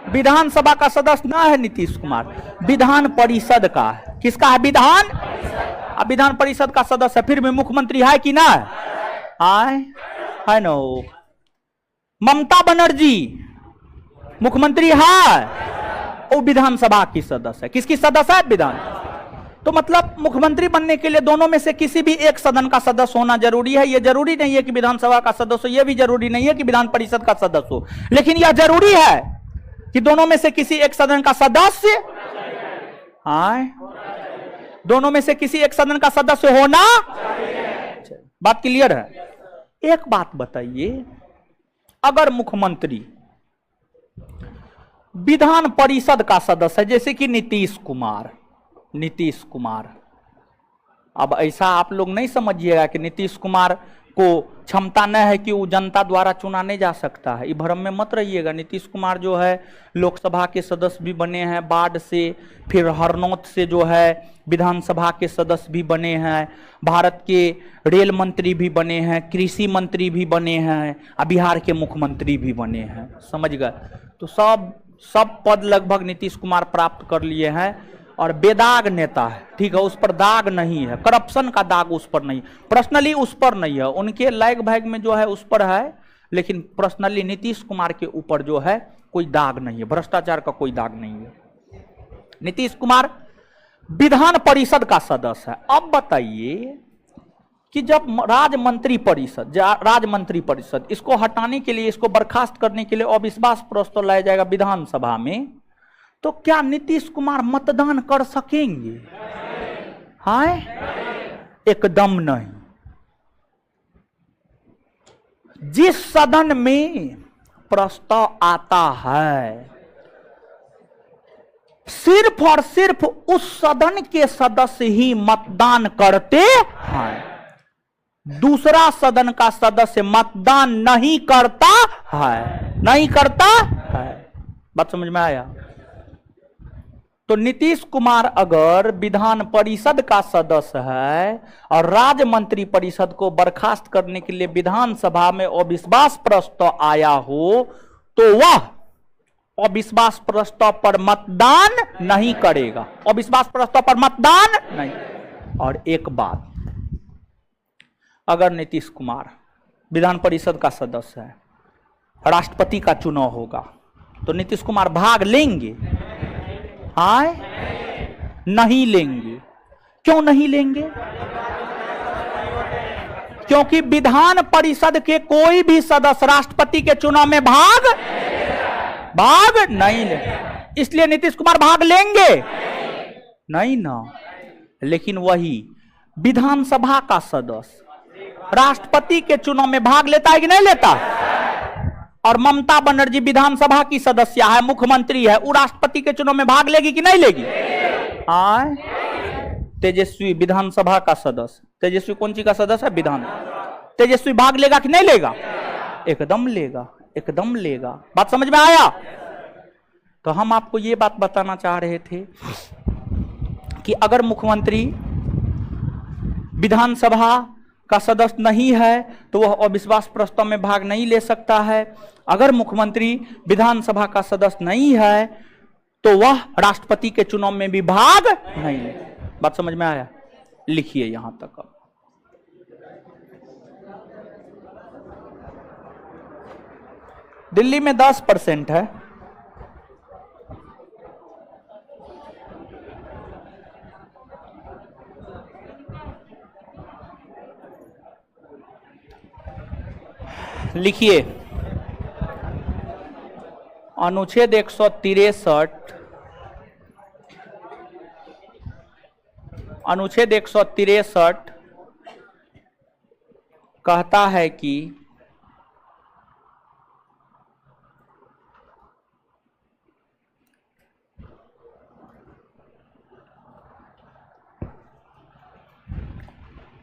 विधानसभा का सदस्य ना है नीतीश कुमार, विधान परिषद का है। किसका है? विधान। अब विधान परिषद का सदस्य फिर भी मुख्यमंत्री है कि ना है? नो। ममता बनर्जी मुख्यमंत्री है, वो विधानसभा की सदस्य है। किसकी सदस्य है? विधान। तो मतलब मुख्यमंत्री बनने के लिए दोनों में से किसी भी एक सदन का सदस्य होना जरूरी है। यह जरूरी नहीं है कि विधानसभा का सदस्य हो, यह भी जरूरी नहीं है कि विधान परिषद का सदस्य हो, लेकिन यह जरूरी है कि दोनों में से किसी एक सदन का सदस्य, दोनों में से किसी एक सदन का सदस्य होना चाहिए। बात क्लियर है? एक बात बताइए, अगर मुख्यमंत्री विधान परिषद का सदस्य है, जैसे कि नीतीश कुमार, अब ऐसा आप लोग नहीं समझिएगा कि नीतीश कुमार को क्षमता न है कि वो जनता द्वारा चुना नहीं जा सकता है, ये भ्रम में मत रहिएगा। नीतीश कुमार जो है लोकसभा के सदस्य भी बने हैं बाढ़ से, फिर हरनौत से जो है विधानसभा के सदस्य भी बने हैं, भारत के रेल मंत्री भी बने हैं, कृषि मंत्री भी बने हैं, और बिहार के मुख्यमंत्री भी बने हैं, समझ गए? तो सब पद लगभग नीतीश कुमार प्राप्त कर लिए हैं, और बेदाग नेता है, ठीक है, उस पर दाग नहीं है, करप्शन का दाग उस पर नहीं, पर्सनली उस पर नहीं है, उनके लैग भैग में जो है उस पर है, लेकिन पर्सनली नीतीश कुमार के ऊपर जो है कोई दाग नहीं है, भ्रष्टाचार का कोई दाग नहीं है। नीतीश कुमार विधान परिषद का सदस्य है। अब बताइए कि जब राज्य मंत्री परिषद इसको हटाने के लिए, इसको बर्खास्त करने के लिए अविश्वास प्रस्ताव लाया जाएगा विधानसभा में, तो क्या नीतीश कुमार मतदान कर सकेंगे? हाय, एकदम नहीं। जिस सदन में प्रस्ताव आता है, सिर्फ और सिर्फ उस सदन के सदस्य ही मतदान करते हैं, दूसरा सदन का सदस्य मतदान नहीं करता है। बात समझ में आया? तो नीतीश कुमार अगर विधान परिषद का सदस्य है और राज्य मंत्री परिषद को बर्खास्त करने के लिए विधानसभा में अविश्वास प्रस्ताव आया हो, तो वह अविश्वास प्रस्ताव पर मतदान नहीं करेगा, अविश्वास प्रस्ताव पर मतदान नहीं। और एक बात, अगर नीतीश कुमार विधान परिषद का सदस्य है, राष्ट्रपति का चुनाव होगा, तो नीतीश कुमार भाग लेंगे? हाय, नहीं लेंगे। क्यों नहीं लेंगे? क्योंकि विधान परिषद के कोई भी सदस्य राष्ट्रपति के चुनाव में भाग नहीं ले, इसलिए नीतीश कुमार भाग लेंगे नहीं ना। लेकिन वही विधानसभा का सदस्य राष्ट्रपति के चुनाव में भाग लेता है कि नहीं लेता? और ममता बनर्जी विधानसभा की सदस्य है, मुख्यमंत्री है, वो राष्ट्रपति के चुनाव में भाग लेगी कि नहीं लेगी? तेजस्वी विधानसभा का सदस्य, तेजस्वी कौन सी का सदस्य है? विधान। तेजस्वी भाग लेगा कि नहीं लेगा? एकदम लेगा, एकदम लेगा। बात समझ में आया? तो हम आपको ये बात बताना चाह रहे थे कि अगर मुख्यमंत्री विधानसभा का सदस्य नहीं है तो वह अविश्वास प्रस्ताव में भाग नहीं ले सकता है। अगर मुख्यमंत्री विधानसभा का सदस्य नहीं है तो वह राष्ट्रपति के चुनाव में भी भाग नहीं ले। बात समझ में आया? लिखिए यहां तक। अब दिल्ली में 10% है, लिखिए अनुच्छेद 163 कहता है कि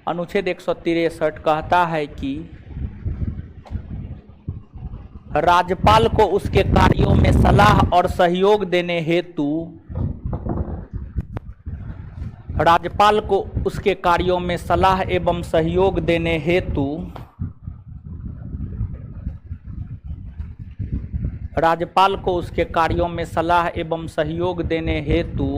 अनुच्छेद 163 कहता है कि राज्यपाल को उसके कार्यों में सलाह और सहयोग देने हेतु राज्यपाल को उसके कार्यों में सलाह एवं सहयोग देने हेतु राज्यपाल को उसके कार्यों में सलाह एवं सहयोग देने हेतु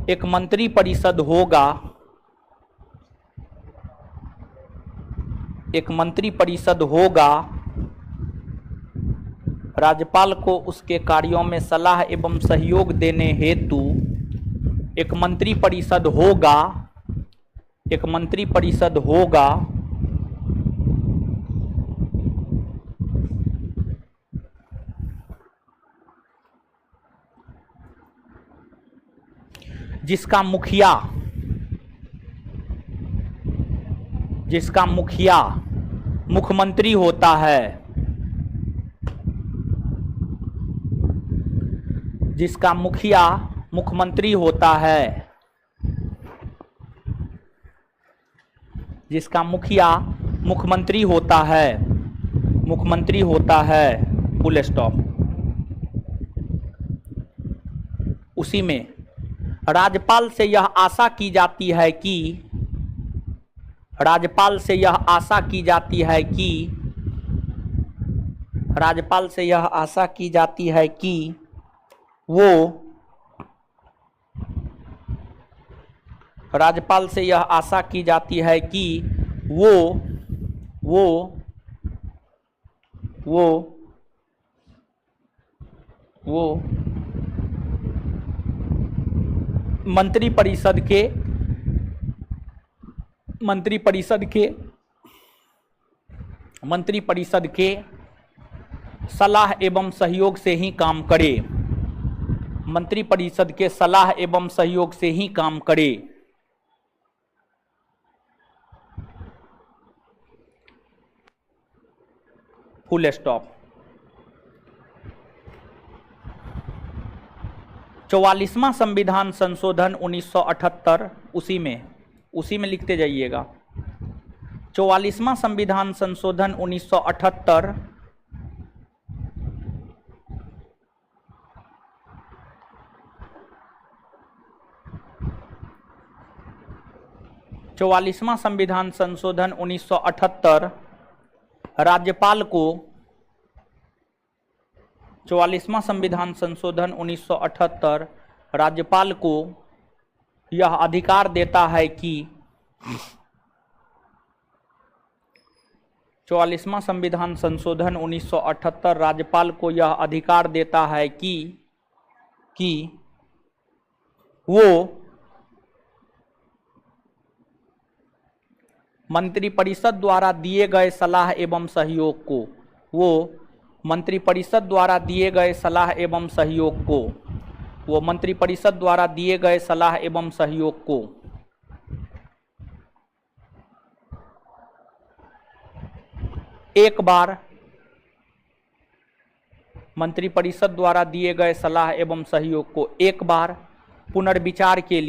एक मंत्री परिषद होगा। एक मंत्री परिषद होगा। राज्यपाल को उसके कार्यों में सलाह एवं सहयोग देने हेतु एक मंत्री परिषद होगा। एक मंत्री परिषद होगा। जिसका मुखिया मुख्यमंत्री होता है, जिसका मुखिया मुख्यमंत्री होता है, जिसका मुखिया मुख्यमंत्री होता है, फुल स्टॉप। उसी में राज्यपाल से यह आशा की जाती है कि राज्यपाल से यह आशा की जाती है कि राज्यपाल से यह आशा की जाती है कि वो राज्यपाल से यह आशा की जाती है कि वो मंत्री परिषद के सलाह एवं सहयोग से ही काम करे, मंत्री परिषद के सलाह एवं सहयोग से ही काम करे। Full stop. 44वां संविधान संशोधन 1978, उसी में लिखते जाइएगा। 44वां संविधान संशोधन 1978 44वां संविधान संशोधन 1978 राज्यपाल को 44वां संविधान संशोधन 1978 राज्यपाल को यह अधिकार देता है कि 44वां संविधान संशोधन 1978 राज्यपाल को यह अधिकार देता है कि वो मंत्रिपरिषद द्वारा दिए गए सलाह एवं सहयोग को मंत्रिपरिषद द्वारा दिए गए सलाह एवं सहयोग को एक बार मंत्रिपरिषद द्वारा दिए गए सलाह एवं सहयोग को एक बार पुनर्विचार के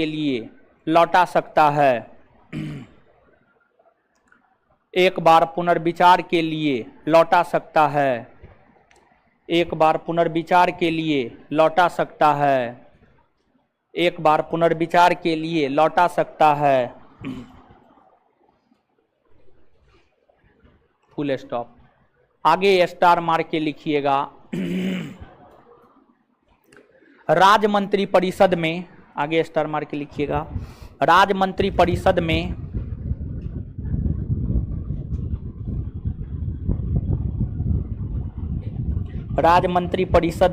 लिए लौटा सकता है, एक बार पुनर्विचार के लिए लौटा सकता है, एक बार पुनर्विचार के लिए लौटा सकता है, एक बार पुनर्विचार के लिए लौटा सकता है। Full stop. आगे स्टार मार के लिखिएगा। राज्य मंत्रिपरिषद में, आगे स्टार मार के लिखिएगा, राज्य मंत्रिपरिषद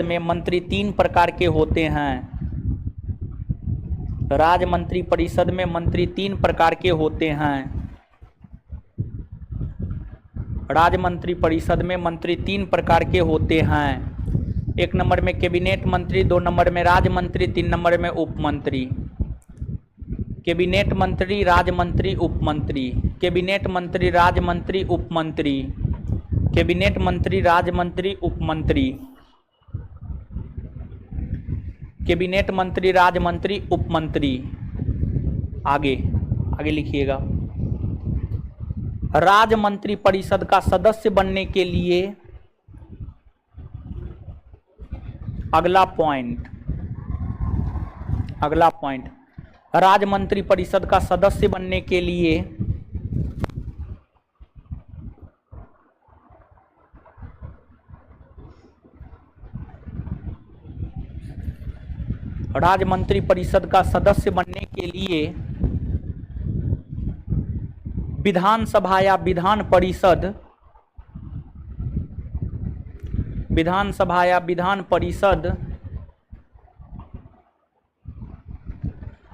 में मंत्री तीन प्रकार के होते हैं। राज्य मंत्रिपरिषद में मंत्री तीन प्रकार के होते हैं। राज्य मंत्रिपरिषद में मंत्री तीन प्रकार के होते हैं। एक नंबर में कैबिनेट मंत्री, दो नंबर में राज्य मंत्री, तीन नंबर में उप मंत्री। कैबिनेट मंत्री, राज्य मंत्री, उप मंत्री। कैबिनेट मंत्री, राज्य मंत्री, उप मंत्री। कैबिनेट मंत्री, राज्य मंत्री, उप मंत्री। कैबिनेट मंत्री, राज्य मंत्री, उप मंत्री। आगे लिखिएगा। राज्य मंत्री परिषद का सदस्य बनने के लिए अगला पॉइंट, राज्य मंत्री परिषद का सदस्य बनने के लिए राज्य मंत्री परिषद का सदस्य बनने के लिए विधानसभा या विधान परिषद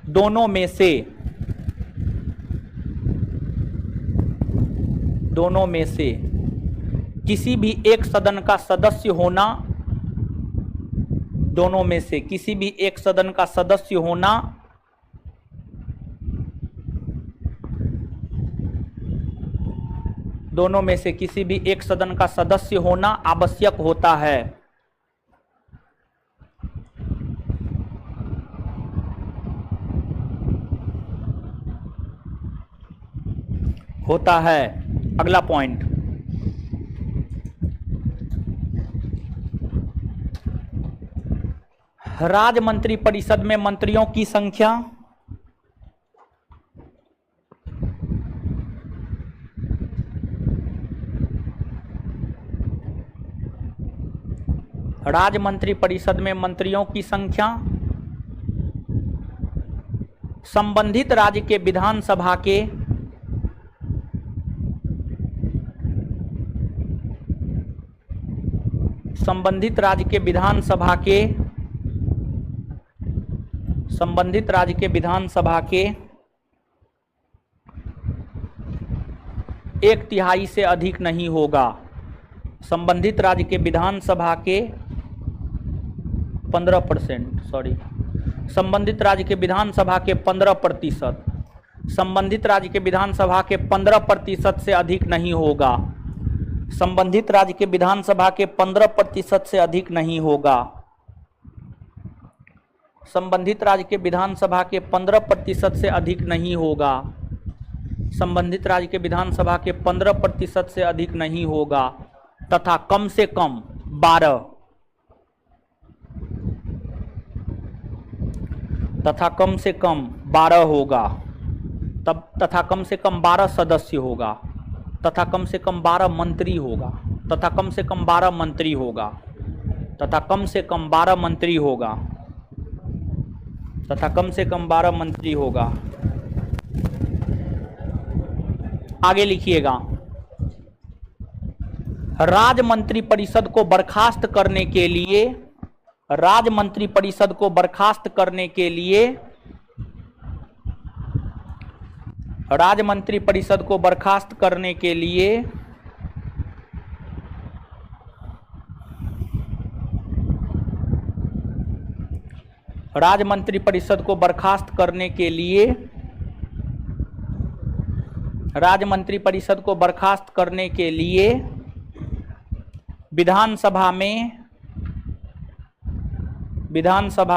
दोनों में से किसी भी एक सदन का सदस्य होना, दोनों में से किसी भी एक सदन का सदस्य होना दोनों में से किसी भी एक सदन का सदस्य होना आवश्यक होता है। होता है। अगला पॉइंट, राज्य मंत्री परिषद में मंत्रियों की संख्या राज्य मंत्री परिषद में मंत्रियों की संख्या संबंधित राज्य के विधानसभा के संबंधित राज्य के विधानसभा के 1/3 से अधिक नहीं होगा। संबंधित राज्य के विधानसभा के 15%, संबंधित राज्य के विधानसभा के 15%, संबंधित राज्य के विधानसभा के 15% से अधिक नहीं होगा। संबंधित राज्य के विधानसभा के 15% से अधिक नहीं होगा। संबंधित राज्य के विधानसभा के 15% से अधिक नहीं होगा। संबंधित राज्य के विधानसभा के 15% से अधिक नहीं होगा तथा कम से कम 12 होगा, तब तथा कम से कम 12 सदस्य होगा, तथा कम से कम 12 मंत्री होगा, तथा कम से कम 12 मंत्री होगा, तथा कम से कम 12 मंत्री होगा, तथा कम से कम 12 मंत्री होगा। आगे लिखिएगा, राज्य मंत्री परिषद को बर्खास्त करने के लिए राज्य मंत्री परिषद को बर्खास्त करने के लिए राज्य मंत्री परिषद को बर्खास्त करने के लिए राज्य मंत्री परिषद को बर्खास्त करने के लिए राज्य मंत्री परिषद को बर्खास्त करने के लिए विधानसभा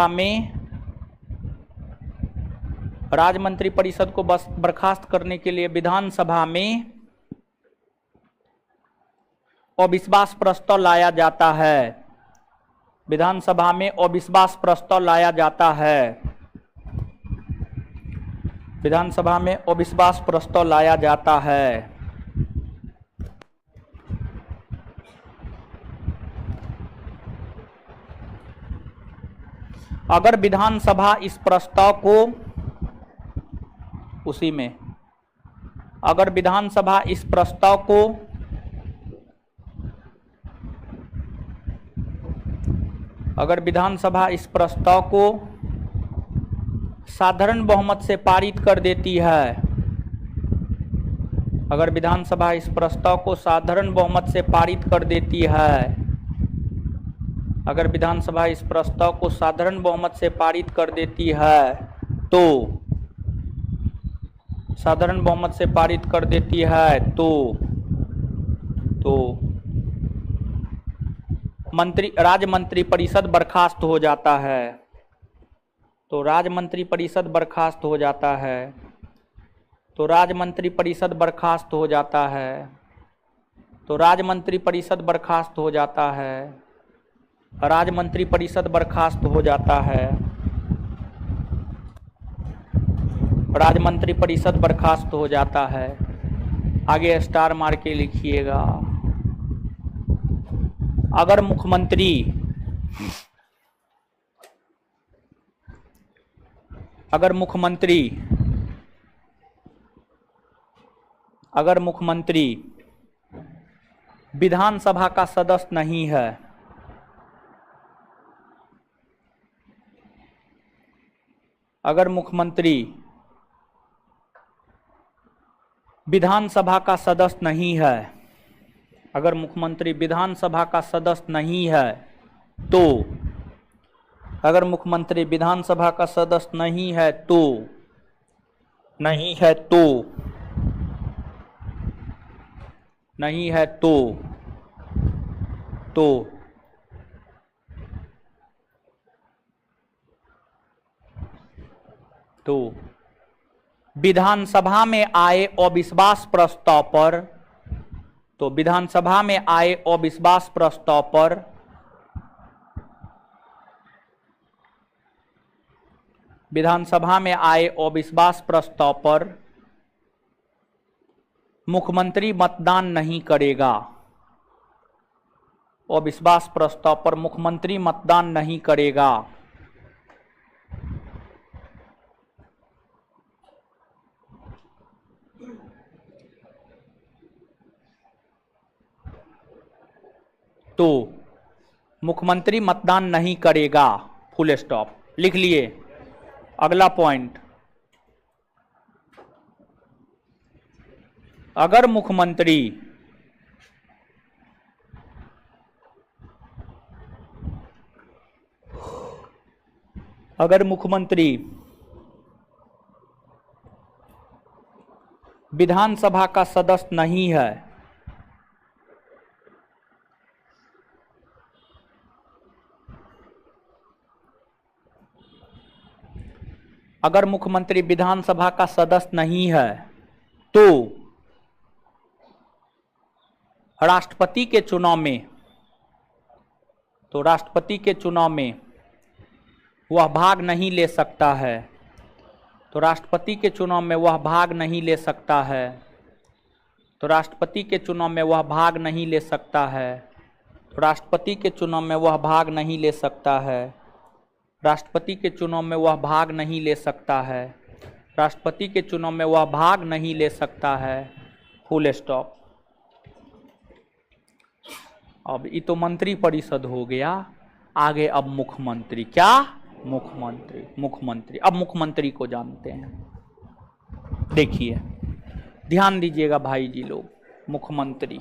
में राज्य मंत्री परिषद को बर्खास्त करने के लिए विधानसभा में अविश्वास प्रस्ताव लाया जाता है। विधानसभा में अविश्वास प्रस्ताव लाया जाता है। विधानसभा में अविश्वास प्रस्ताव लाया जाता है। अगर विधानसभा इस प्रस्ताव को अगर विधानसभा इस प्रस्ताव को साधारण बहुमत से पारित कर देती है, अगर विधानसभा इस प्रस्ताव को साधारण बहुमत से पारित कर देती है, अगर विधानसभा इस प्रस्ताव को साधारण बहुमत से पारित कर देती है तो साधारण बहुमत से पारित कर देती है तो राज्य मंत्री परिषद बर्खास्त हो जाता है। तो राज्य मंत्री परिषद बर्खास्त हो जाता है। तो राज्य मंत्री परिषद बर्खास्त हो जाता है। तो राज्य मंत्री परिषद बर्खास्त हो जाता है। राज्य मंत्री परिषद बर्खास्त हो जाता है। राज्य मंत्री परिषद बर्खास्त हो जाता है। आगे स्टार मार के लिखिएगा। अगर मुख्यमंत्री विधानसभा का सदस्य नहीं है, अगर मुख्यमंत्री विधानसभा का सदस्य नहीं है अगर मुख्यमंत्री विधानसभा का सदस्य नहीं है तो, अगर मुख्यमंत्री विधानसभा का सदस्य नहीं है तो, नहीं है तो, नहीं है तो विधानसभा में आए अविश्वास प्रस्ताव पर, तो विधानसभा में आए अविश्वास प्रस्ताव पर विधानसभा में आए अविश्वास प्रस्ताव पर मुख्यमंत्री मतदान नहीं करेगा। अविश्वास प्रस्ताव पर मुख्यमंत्री मतदान नहीं करेगा। तो मुख्यमंत्री मतदान नहीं करेगा, फुल स्टॉप। लिख लिए। अगला पॉइंट, अगर मुख्यमंत्री विधानसभा का सदस्य नहीं है, अगर मुख्यमंत्री विधानसभा का सदस्य नहीं है तो राष्ट्रपति के चुनाव में, तो राष्ट्रपति के चुनाव में वह भाग नहीं ले सकता है, तो राष्ट्रपति के चुनाव में वह भाग नहीं ले सकता है, तो राष्ट्रपति के चुनाव में वह भाग नहीं ले सकता है, तो राष्ट्रपति के चुनाव में वह भाग नहीं ले सकता है, राष्ट्रपति के चुनाव में वह भाग नहीं ले सकता है, राष्ट्रपति के चुनाव में वह भाग नहीं ले सकता है, फुल स्टॉप। अब ये तो मंत्री परिषद हो गया, आगे अब मुख्यमंत्री। क्या? मुख्यमंत्री। मुख्यमंत्री, अब मुख्यमंत्री को जानते हैं। देखिए, ध्यान दीजिएगा भाई जी लोग। मुख्यमंत्री,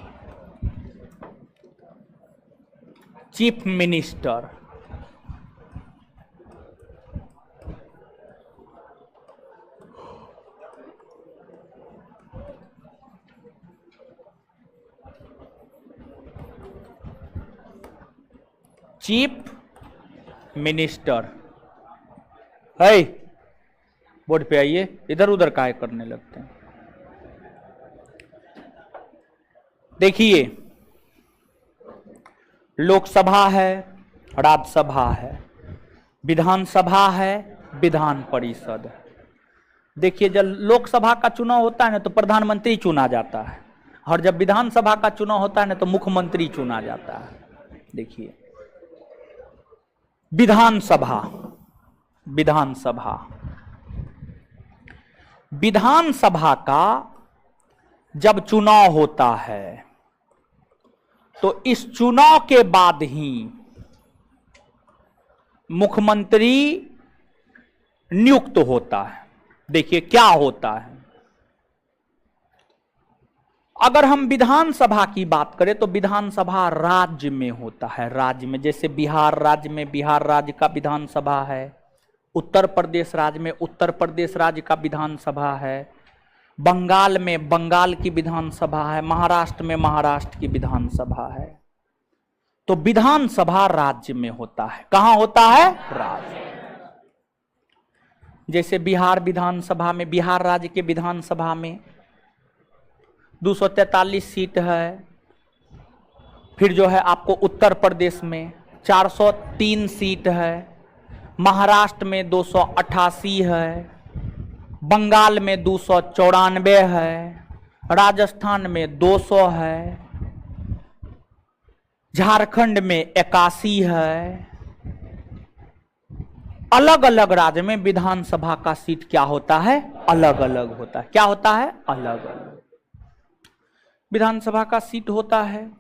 चीफ मिनिस्टर, चीफ मिनिस्टर है। बोर्ड पे आइए, इधर उधर काहे करने लगते हैं। देखिए, लोकसभा है, राज्यसभा है, विधानसभा है, विधान परिषद है। देखिए, जब लोकसभा का चुनाव होता है ना तो प्रधानमंत्री चुना जाता है, और जब विधानसभा का चुनाव होता है ना तो मुख्यमंत्री चुना जाता है। देखिए, विधानसभा, विधानसभा, विधानसभा का जब चुनाव होता है तो इस चुनाव के बाद ही मुख्यमंत्री नियुक्त होता है। देखिए क्या होता है। अगर हम विधानसभा की बात करें तो विधानसभा राज्य में होता है, राज्य में। जैसे बिहार राज्य में बिहार राज्य का विधानसभा है, उत्तर प्रदेश राज्य में उत्तर प्रदेश राज्य का विधानसभा है, बंगाल में बंगाल की विधानसभा है, महाराष्ट्र में महाराष्ट्र की विधानसभा है। तो विधानसभा राज्य में होता है। कहां होता है? राज्य। जैसे बिहार विधानसभा में, बिहार राज्य के विधानसभा में 243 सीट है। फिर जो है आपको उत्तर प्रदेश में 403 सीट है, महाराष्ट्र में 288 है, बंगाल में 294 है, राजस्थान में 200 है, झारखंड में 81 है। अलग अलग राज्य में विधानसभा का सीट क्या होता है? अलग अलग होता है। क्या होता है? अलग अलग विधानसभा का सीट होता है।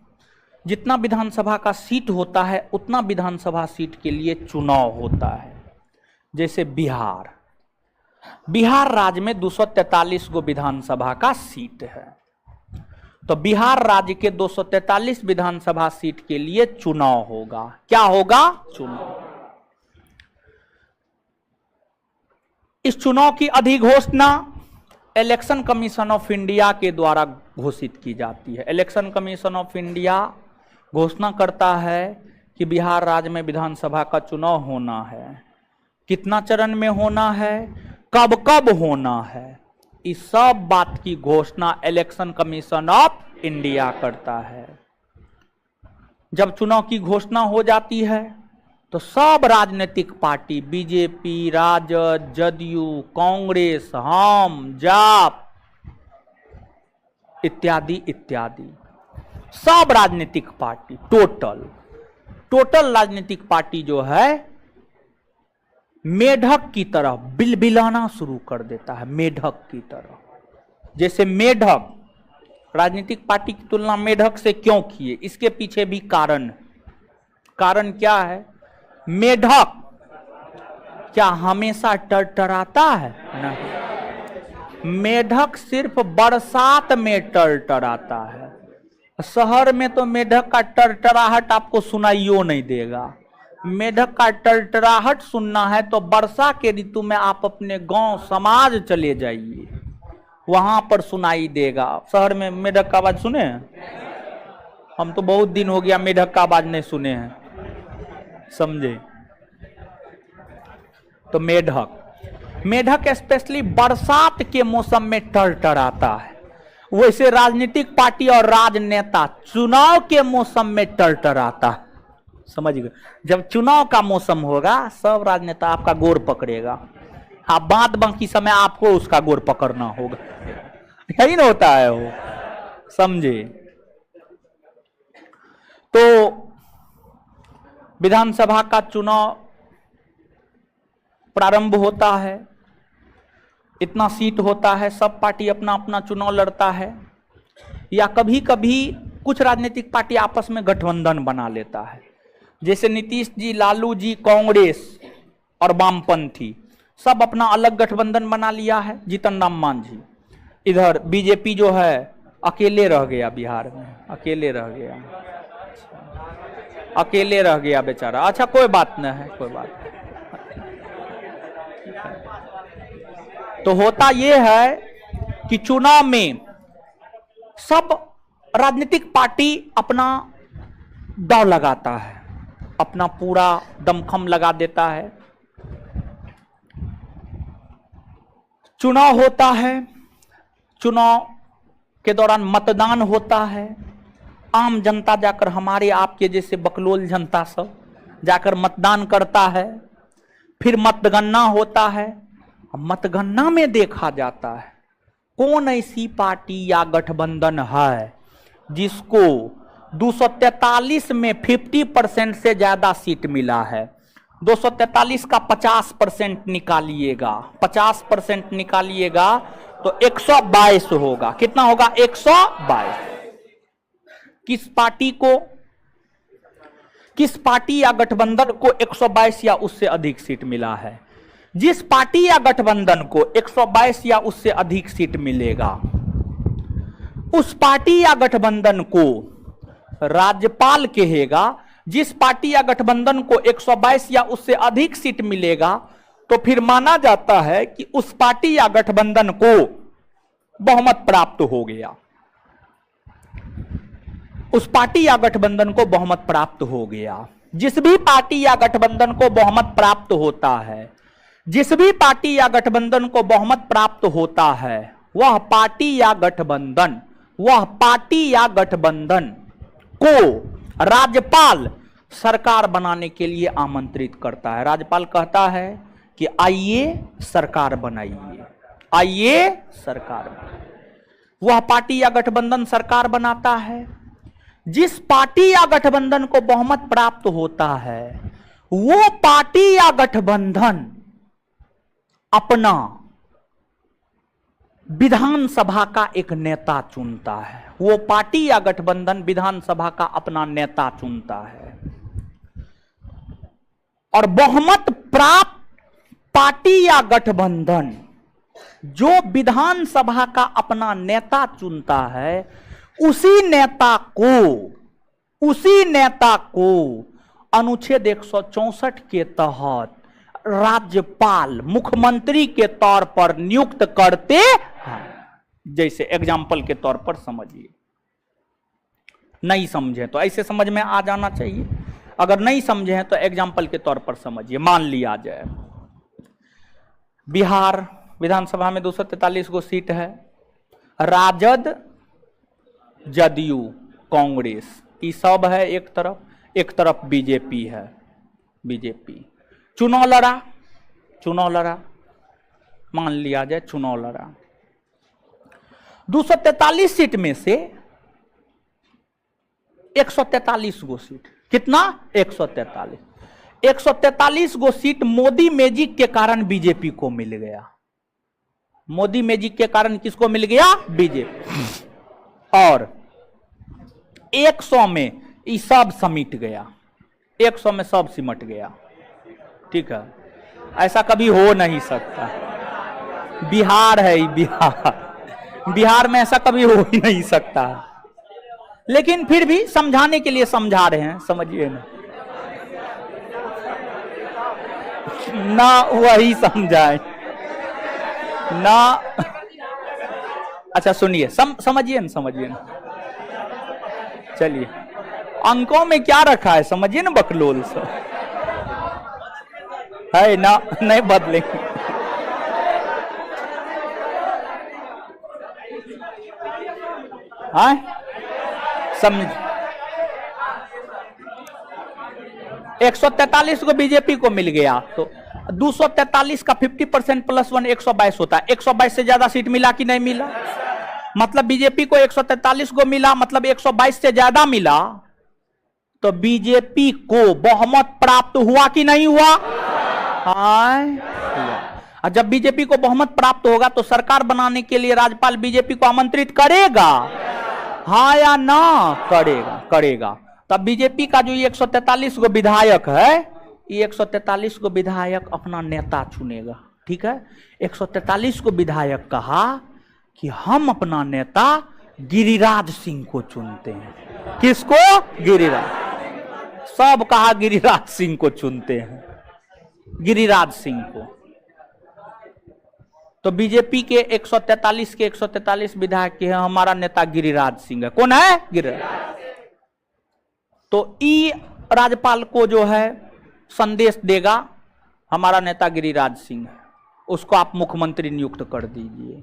जितना विधानसभा का सीट होता है उतना विधानसभा सीट के लिए चुनाव होता है। जैसे बिहार, बिहार राज्य में 243 गो विधानसभा का सीट है। तो बिहार राज्य के 243 विधानसभा सीट के लिए चुनाव होगा। क्या होगा? चुनाव। इस चुनाव की अधिघोषणा इलेक्शन कमीशन ऑफ इंडिया के द्वारा घोषित की जाती है। इलेक्शन कमीशन ऑफ इंडिया घोषणा करता है कि बिहार राज्य में विधानसभा का चुनाव होना है। कितना चरण में होना है, कब कब होना है, इस सब बात की घोषणा इलेक्शन कमीशन ऑफ इंडिया करता है। जब चुनाव की घोषणा हो जाती है तो सब राजनीतिक पार्टी, बीजेपी, राजद, जदयू, कांग्रेस, हम, जाप इत्यादि इत्यादि, सब राजनीतिक पार्टी टोटल राजनीतिक पार्टी जो है मेढक की तरह बिलबिलाना शुरू कर देता है। मेढक की तरह, जैसे मेढक, राजनीतिक पार्टी की तुलना मेढक से क्यों किए, इसके पीछे भी कारण क्या है? मेढक क्या हमेशा टरटराता है? नहीं, मेढक सिर्फ बरसात में टरटराता है। शहर में तो मेढक का टरटराहट आपको सुनाइयो नहीं देगा। मेढक का टरटराहट सुनना है तो वर्षा के ऋतु में आप अपने गांव समाज चले जाइए, वहां पर सुनाई देगा। शहर में मेढक का आवाज सुने हैं? हम तो बहुत दिन हो गया मेढक का आवाज नहीं सुने हैं, समझे? तो मेढक स्पेशली बरसात के मौसम में टरटराता है। वैसे राजनीतिक पार्टी और राजनेता चुनाव के मौसम में टरटराता है। समझ गए? जब चुनाव का मौसम होगा सब राजनेता आपका गोर पकड़ेगा, आप बाद बाकी समय आपको उसका गोर पकड़ना होगा। यही ना होता है वो, समझे? तो विधानसभा का चुनाव प्रारंभ होता है, इतना सीट होता है, सब पार्टी अपना अपना चुनाव लड़ता है, या कभी कभी कुछ राजनीतिक पार्टी आपस में गठबंधन बना लेता है। जैसे नीतीश जी, लालू जी, कांग्रेस और वामपंथी सब अपना अलग गठबंधन बना लिया है। जीतन राम मांझी, इधर बीजेपी जो है अकेले रह गया, बिहार में अकेले रह गया बेचारा। अच्छा कोई बात नहीं है, कोई बात नहीं। तो होता यह है कि चुनाव में सब राजनीतिक पार्टी अपना दांव लगाता है, अपना पूरा दमखम लगा देता है। चुनाव होता है, चुनाव के दौरान मतदान होता है। आम जनता जाकर, हमारे आपके जैसे बकलोल जनता सब जाकर मतदान करता है। फिर मतगणना होता है। मतगणना में देखा जाता है कौन ऐसी पार्टी या गठबंधन है जिसको 243 में 50% से ज्यादा सीट मिला है। 243 का 50% निकालिएगा, 50% निकालिएगा तो 122 होगा। कितना होगा? 122। किस पार्टी या गठबंधन को 122 या उससे अधिक सीट मिला है? जिस पार्टी या गठबंधन को 122 या उससे अधिक सीट मिलेगा, उस पार्टी या गठबंधन को राज्यपाल कहेगा। जिस पार्टी या गठबंधन को 122 या उससे अधिक सीट मिलेगा तो फिर माना जाता है कि उस पार्टी या गठबंधन को बहुमत प्राप्त हो गया। उस पार्टी या गठबंधन को बहुमत प्राप्त हो गया। जिस भी पार्टी या गठबंधन को बहुमत प्राप्त होता है, जिस भी पार्टी या गठबंधन को बहुमत प्राप्त होता है, वह पार्टी या गठबंधन को राज्यपाल सरकार बनाने के लिए आमंत्रित करता है। राज्यपाल कहता है कि आइए सरकार बनाइए, आइए सरकार बनाइए। वह पार्टी या गठबंधन सरकार बनाता है। जिस पार्टी या गठबंधन को बहुमत प्राप्त होता है, वो पार्टी या गठबंधन अपना विधानसभा का एक नेता चुनता है। वो पार्टी या गठबंधन विधानसभा का अपना नेता चुनता है। और बहुमत प्राप्त पार्टी या गठबंधन जो विधानसभा का अपना नेता चुनता है, उसी नेता को अनुच्छेद 164 के तहत राज्यपाल मुख्यमंत्री के तौर पर नियुक्त करते हैं। जैसे एग्जाम्पल के तौर पर समझिए, नहीं समझे तो ऐसे समझ में आ जाना चाहिए, अगर नहीं समझे हैं तो एग्जाम्पल के तौर पर समझिए। मान लिया जाए बिहार विधानसभा में 243 गो सीट है, राजद, जदयू, कांग्रेस ये सब है एक तरफ बीजेपी है। बीजेपी चुनाव लड़ा, मान लिया जाए चुनाव लड़ा, 243 सीट में से 143 गो सीट, कितना 143 गो सीट मोदी मैजिक के कारण बीजेपी को मिल गया। मोदी मैजिक के कारण किसको मिल गया? बीजेपी। और 100 में ये सब समिट गया, 100 में सब सिमट गया। ठीक है, ऐसा कभी हो नहीं सकता। बिहार है, बिहार में ऐसा कभी हो ही नहीं सकता। लेकिन फिर भी समझाने के लिए समझा रहे हैं, समझिए ना वही समझाए ना। अच्छा सुनिए, समझिए ना। चलिए, अंकों में क्या रखा है समझिए ना, बकलोल से है ना, नहीं बदलेंगे। हाँ समझ, 143 को बीजेपी को मिल गया तो 243 का 50% प्लस 1 122 होता है। 122 से ज्यादा सीट मिला कि नहीं मिला? मतलब बीजेपी को 143 को मिला, मतलब 122 से ज्यादा मिला, तो बीजेपी को बहुमत प्राप्त हुआ कि नहीं हुआ? हाँ, जब बीजेपी को बहुमत प्राप्त होगा तो सरकार बनाने के लिए राज्यपाल बीजेपी को आमंत्रित करेगा, हाँ या ना? करेगा। तब बीजेपी का जो ये 143 गो विधायक है, ये 143 गो विधायक अपना नेता चुनेगा। ठीक है, 143 को विधायक कहा कि हम अपना नेता गिरिराज सिंह को चुनते हैं। किसको? गिरिराज। सब कहा गिरिराज सिंह को चुनते हैं, गिरिराज सिंह को। तो बीजेपी के 143 विधायक के हैं, हमारा नेता गिरिराज सिंह है। कौन है? गिरिराज। तो ई राज्यपाल को जो है संदेश देगा, हमारा नेता गिरिराज सिंह है, उसको आप मुख्यमंत्री नियुक्त कर दीजिए।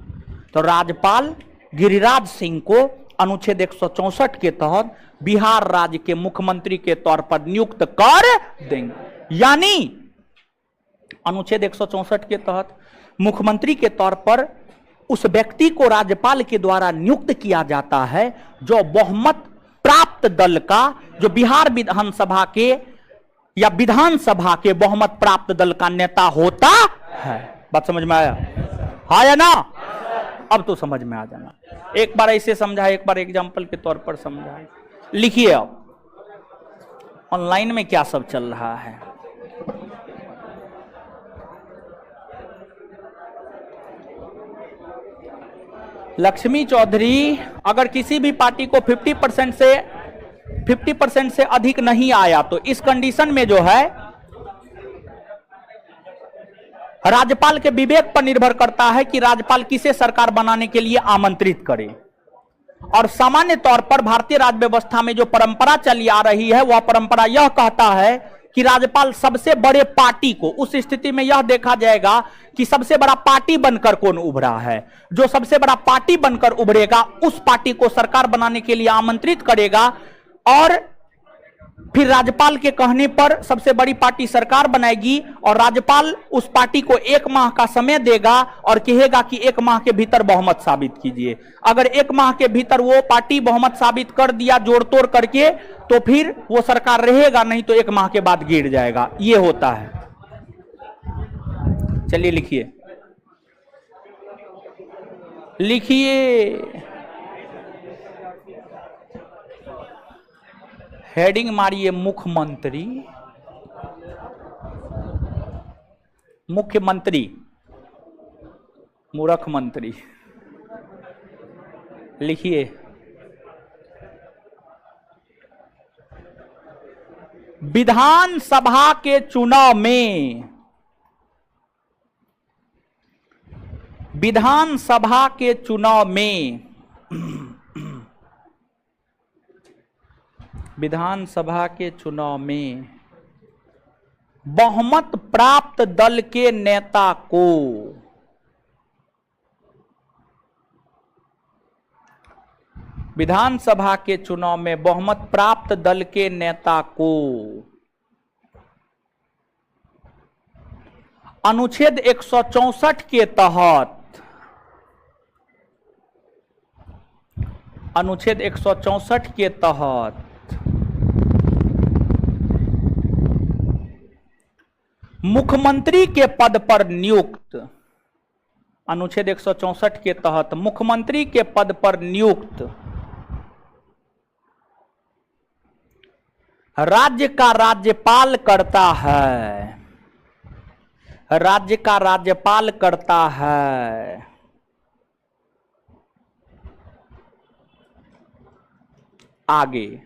तो राज्यपाल गिरिराज सिंह को अनुच्छेद 164 के तहत बिहार राज्य के मुख्यमंत्री के तौर पर नियुक्त कर देंगे। यानी अनुच्छेद 164 के तहत मुख्यमंत्री के तौर पर उस व्यक्ति को राज्यपाल के द्वारा नियुक्त किया जाता है जो बहुमत प्राप्त दल का, जो बिहार विधानसभा के या विधानसभा के बहुमत प्राप्त दल का नेता होता है। बात समझ में आया? हाँ या ना? अब तो समझ में आ जाना। एक बार ऐसे समझा, एक बार एग्जाम्पल के तौर पर समझा। लिखिए अब ऑनलाइन में क्या सब चल रहा है। लक्ष्मी चौधरी, अगर किसी भी पार्टी को 50% से अधिक नहीं आया तो इस कंडीशन में जो है राज्यपाल के विवेक पर निर्भर करता है कि राज्यपाल किसे सरकार बनाने के लिए आमंत्रित करे। और सामान्य तौर पर भारतीय राज्य व्यवस्था में जो परंपरा चली आ रही है, वह परंपरा यह कहता है कि राज्यपाल सबसे बड़े पार्टी को, उस स्थिति में यह देखा जाएगा कि सबसे बड़ा पार्टी बनकर कौन उभरा है। जो सबसे बड़ा पार्टी बनकर उभरेगा उस पार्टी को सरकार बनाने के लिए आमंत्रित करेगा और फिर राज्यपाल के कहने पर सबसे बड़ी पार्टी सरकार बनाएगी और राज्यपाल उस पार्टी को 1 माह का समय देगा और कहेगा कि 1 माह के भीतर बहुमत साबित कीजिए। अगर 1 माह के भीतर वो पार्टी बहुमत साबित कर दिया जोड़ तोड़ करके, तो फिर वो सरकार रहेगा, नहीं तो 1 माह के बाद गिर जाएगा। ये होता है। चलिए लिखिए हेडिंग मारिए मुख्यमंत्री, मूर्ख मंत्री। लिखिए विधानसभा के चुनाव में, विधानसभा के चुनाव में, विधानसभा के चुनाव में बहुमत प्राप्त दल के नेता को, विधानसभा के चुनाव में बहुमत प्राप्त दल के नेता को अनुच्छेद 164 के तहत, अनुच्छेद 164 के तहत मुख्यमंत्री के पद पर नियुक्त, अनुच्छेद 164 के तहत मुख्यमंत्री के पद पर नियुक्त राज्य का राज्यपाल करता है, राज्य का राज्यपाल करता है। आगे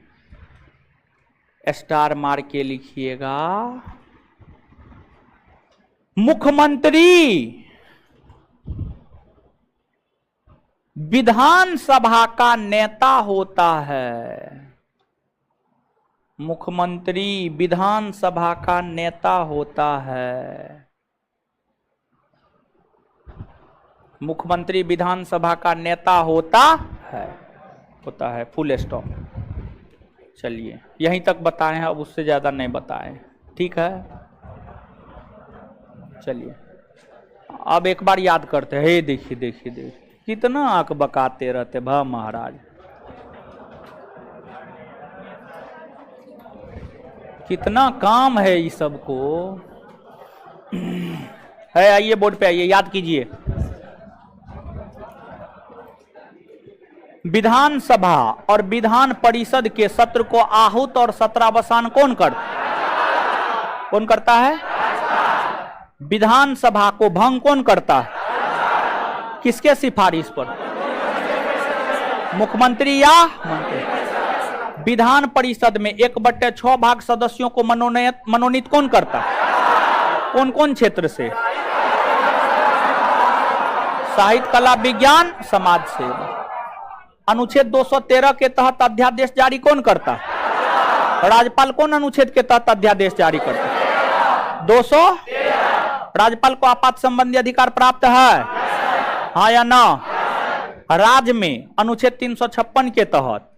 स्टार मार के लिखिएगा, मुख्यमंत्री विधानसभा का नेता होता है, मुख्यमंत्री विधानसभा का नेता होता है, मुख्यमंत्री विधानसभा का नेता होता है, होता है, फुल स्टॉप। चलिए यहीं तक बताए हैं, अब उससे ज्यादा नहीं बताए, ठीक है। चलिए अब एक बार याद करते हैं। हे देखिए देखिए देखिए कितना आंख बकाते रहते भा महाराज, कितना काम है ये सबको है। आइए बोर्ड पे आइए, याद कीजिए। विधानसभा और विधान परिषद के सत्र को आहूत और सत्रावसान कौन करता है? विधानसभा को भंग कौन करता है? किसके सिफारिश पर? मुख्यमंत्री या मंत्री? विधान परिषद में 1/6 भाग सदस्यों को मनोनीत कौन करता है? कौन कौन क्षेत्र से? साहित्य, कला, विज्ञान, समाज सेवा। अनुच्छेद 213 के तहत अध्यादेश जारी कौन करता है? राज्यपाल कौन अनुच्छेद के तहत अध्यादेश जारी करता है? 200। राज्यपाल को आपात संबंधी अधिकार प्राप्त है, हाँ या ना? राज्य में अनुच्छेद 356 के तहत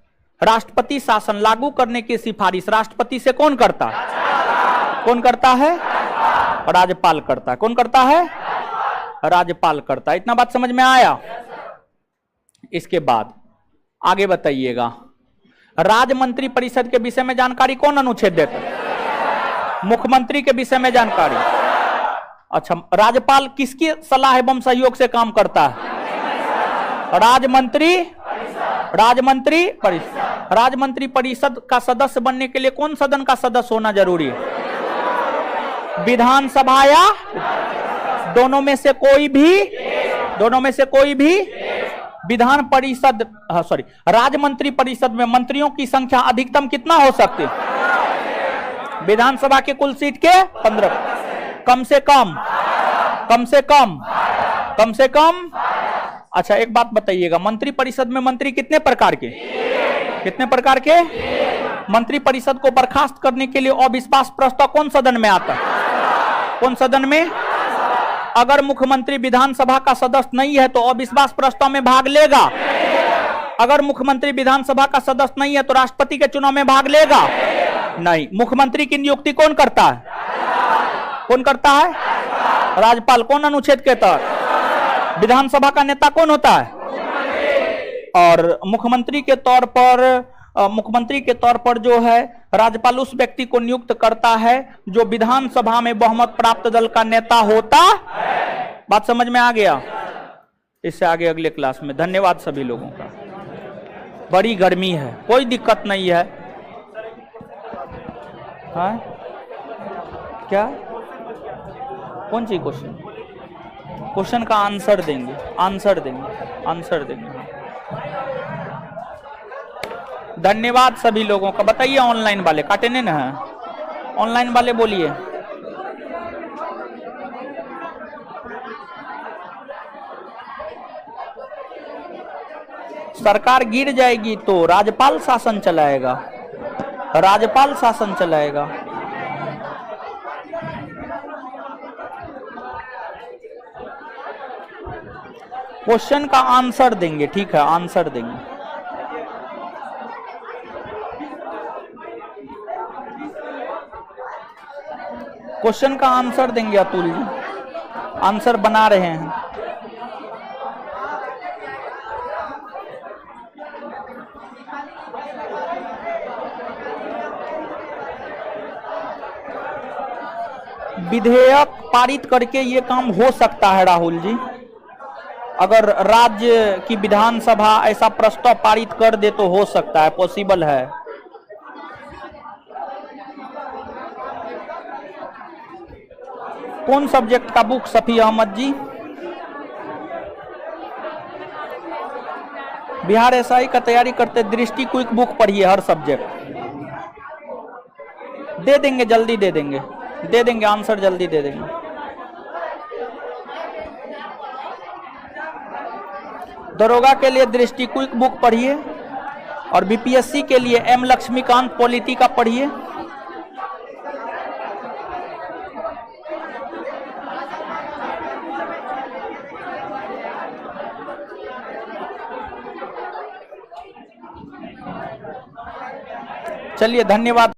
राष्ट्रपति शासन लागू करने की सिफारिश राष्ट्रपति से कौन करता है? कौन करता है? राज्यपाल करता है। कौन करता है? राज्यपाल करता है। इतना बात समझ में आया? इसके बाद आगे बताइएगा, राज्य मंत्री परिषद के विषय में जानकारी कौन अनुच्छेद देता है? मुख्यमंत्री के विषय में जानकारी। अच्छा, राज्यपाल किसकी सलाह एवं सहयोग से काम करता है? राजमंत्री परिषद। राजमंत्री परिषद का सदस्य बनने के लिए कौन सदन का सदस्य होना जरूरी है? विधानसभा या दोनों में से कोई भी? दोनों में से कोई भी? विधान परिषद राज्य मंत्री परिषद में मंत्रियों की संख्या अधिकतम कितना हो सकती है? विधानसभा के कुल सीट के 15। कम से कम? कम से कम? कम से कम? अच्छा एक बात बताइएगा, मंत्री परिषद में मंत्री कितने प्रकार के? कितने प्रकार के? मंत्री परिषद को बर्खास्त करने के लिए अविश्वास प्रस्ताव कौन सदन में आता है? कौन सदन में? अगर मुख्यमंत्री विधानसभा का सदस्य नहीं है तो अविश्वास प्रस्ताव में भाग लेगा। अगर मुख्यमंत्री विधानसभा का सदस्य नहीं है तो राष्ट्रपति के चुनाव में भाग लेगा नहीं। मुख्यमंत्री की नियुक्ति कौन करता है? कौन करता है? राज्यपाल। कौन अनुच्छेद के तहत? विधानसभा का नेता कौन होता है? और मुख्यमंत्री के तौर पर जो है राज्यपाल उस व्यक्ति को नियुक्त करता है जो विधानसभा में बहुमत प्राप्त दल का नेता होता। बात समझ में आ गया? इससे आगे अगले क्लास में। धन्यवाद सभी लोगों का। बड़ी गर्मी है, कोई दिक्कत नहीं है। हाँ क्या? कौन सी क्वेश्चन? क्वेश्चन का आंसर देंगे। हाँ। धन्यवाद सभी लोगों का। बताइए ऑनलाइन वाले काटे नहीं ना है? ऑनलाइन वाले बोलिए। सरकार गिर जाएगी तो राज्यपाल शासन चलाएगा, राज्यपाल शासन चलाएगा। क्वेश्चन का आंसर देंगे, ठीक है, आंसर देंगे। क्वेश्चन का आंसर देंगे अतुल जी, आंसर बना रहे हैं। विधेयक पारित करके ये काम हो सकता है राहुल जी, अगर राज्य की विधानसभा ऐसा प्रस्ताव पारित कर दे तो हो सकता है, पॉसिबल है। कौन सब्जेक्ट का बुक सफी अहमद जी? बिहार एसआई का तैयारी करते दृष्टि क्विक बुक पढ़िए, हर सब्जेक्ट दे देंगे, जल्दी दे देंगे, दे देंगे आंसर, जल्दी दे देंगे। दरोगा के लिए दृष्टि क्विक बुक पढ़िए और बीपीएससी के लिए एम लक्ष्मीकांत पॉलिटी का पढ़िए। चलिए, धन्यवाद।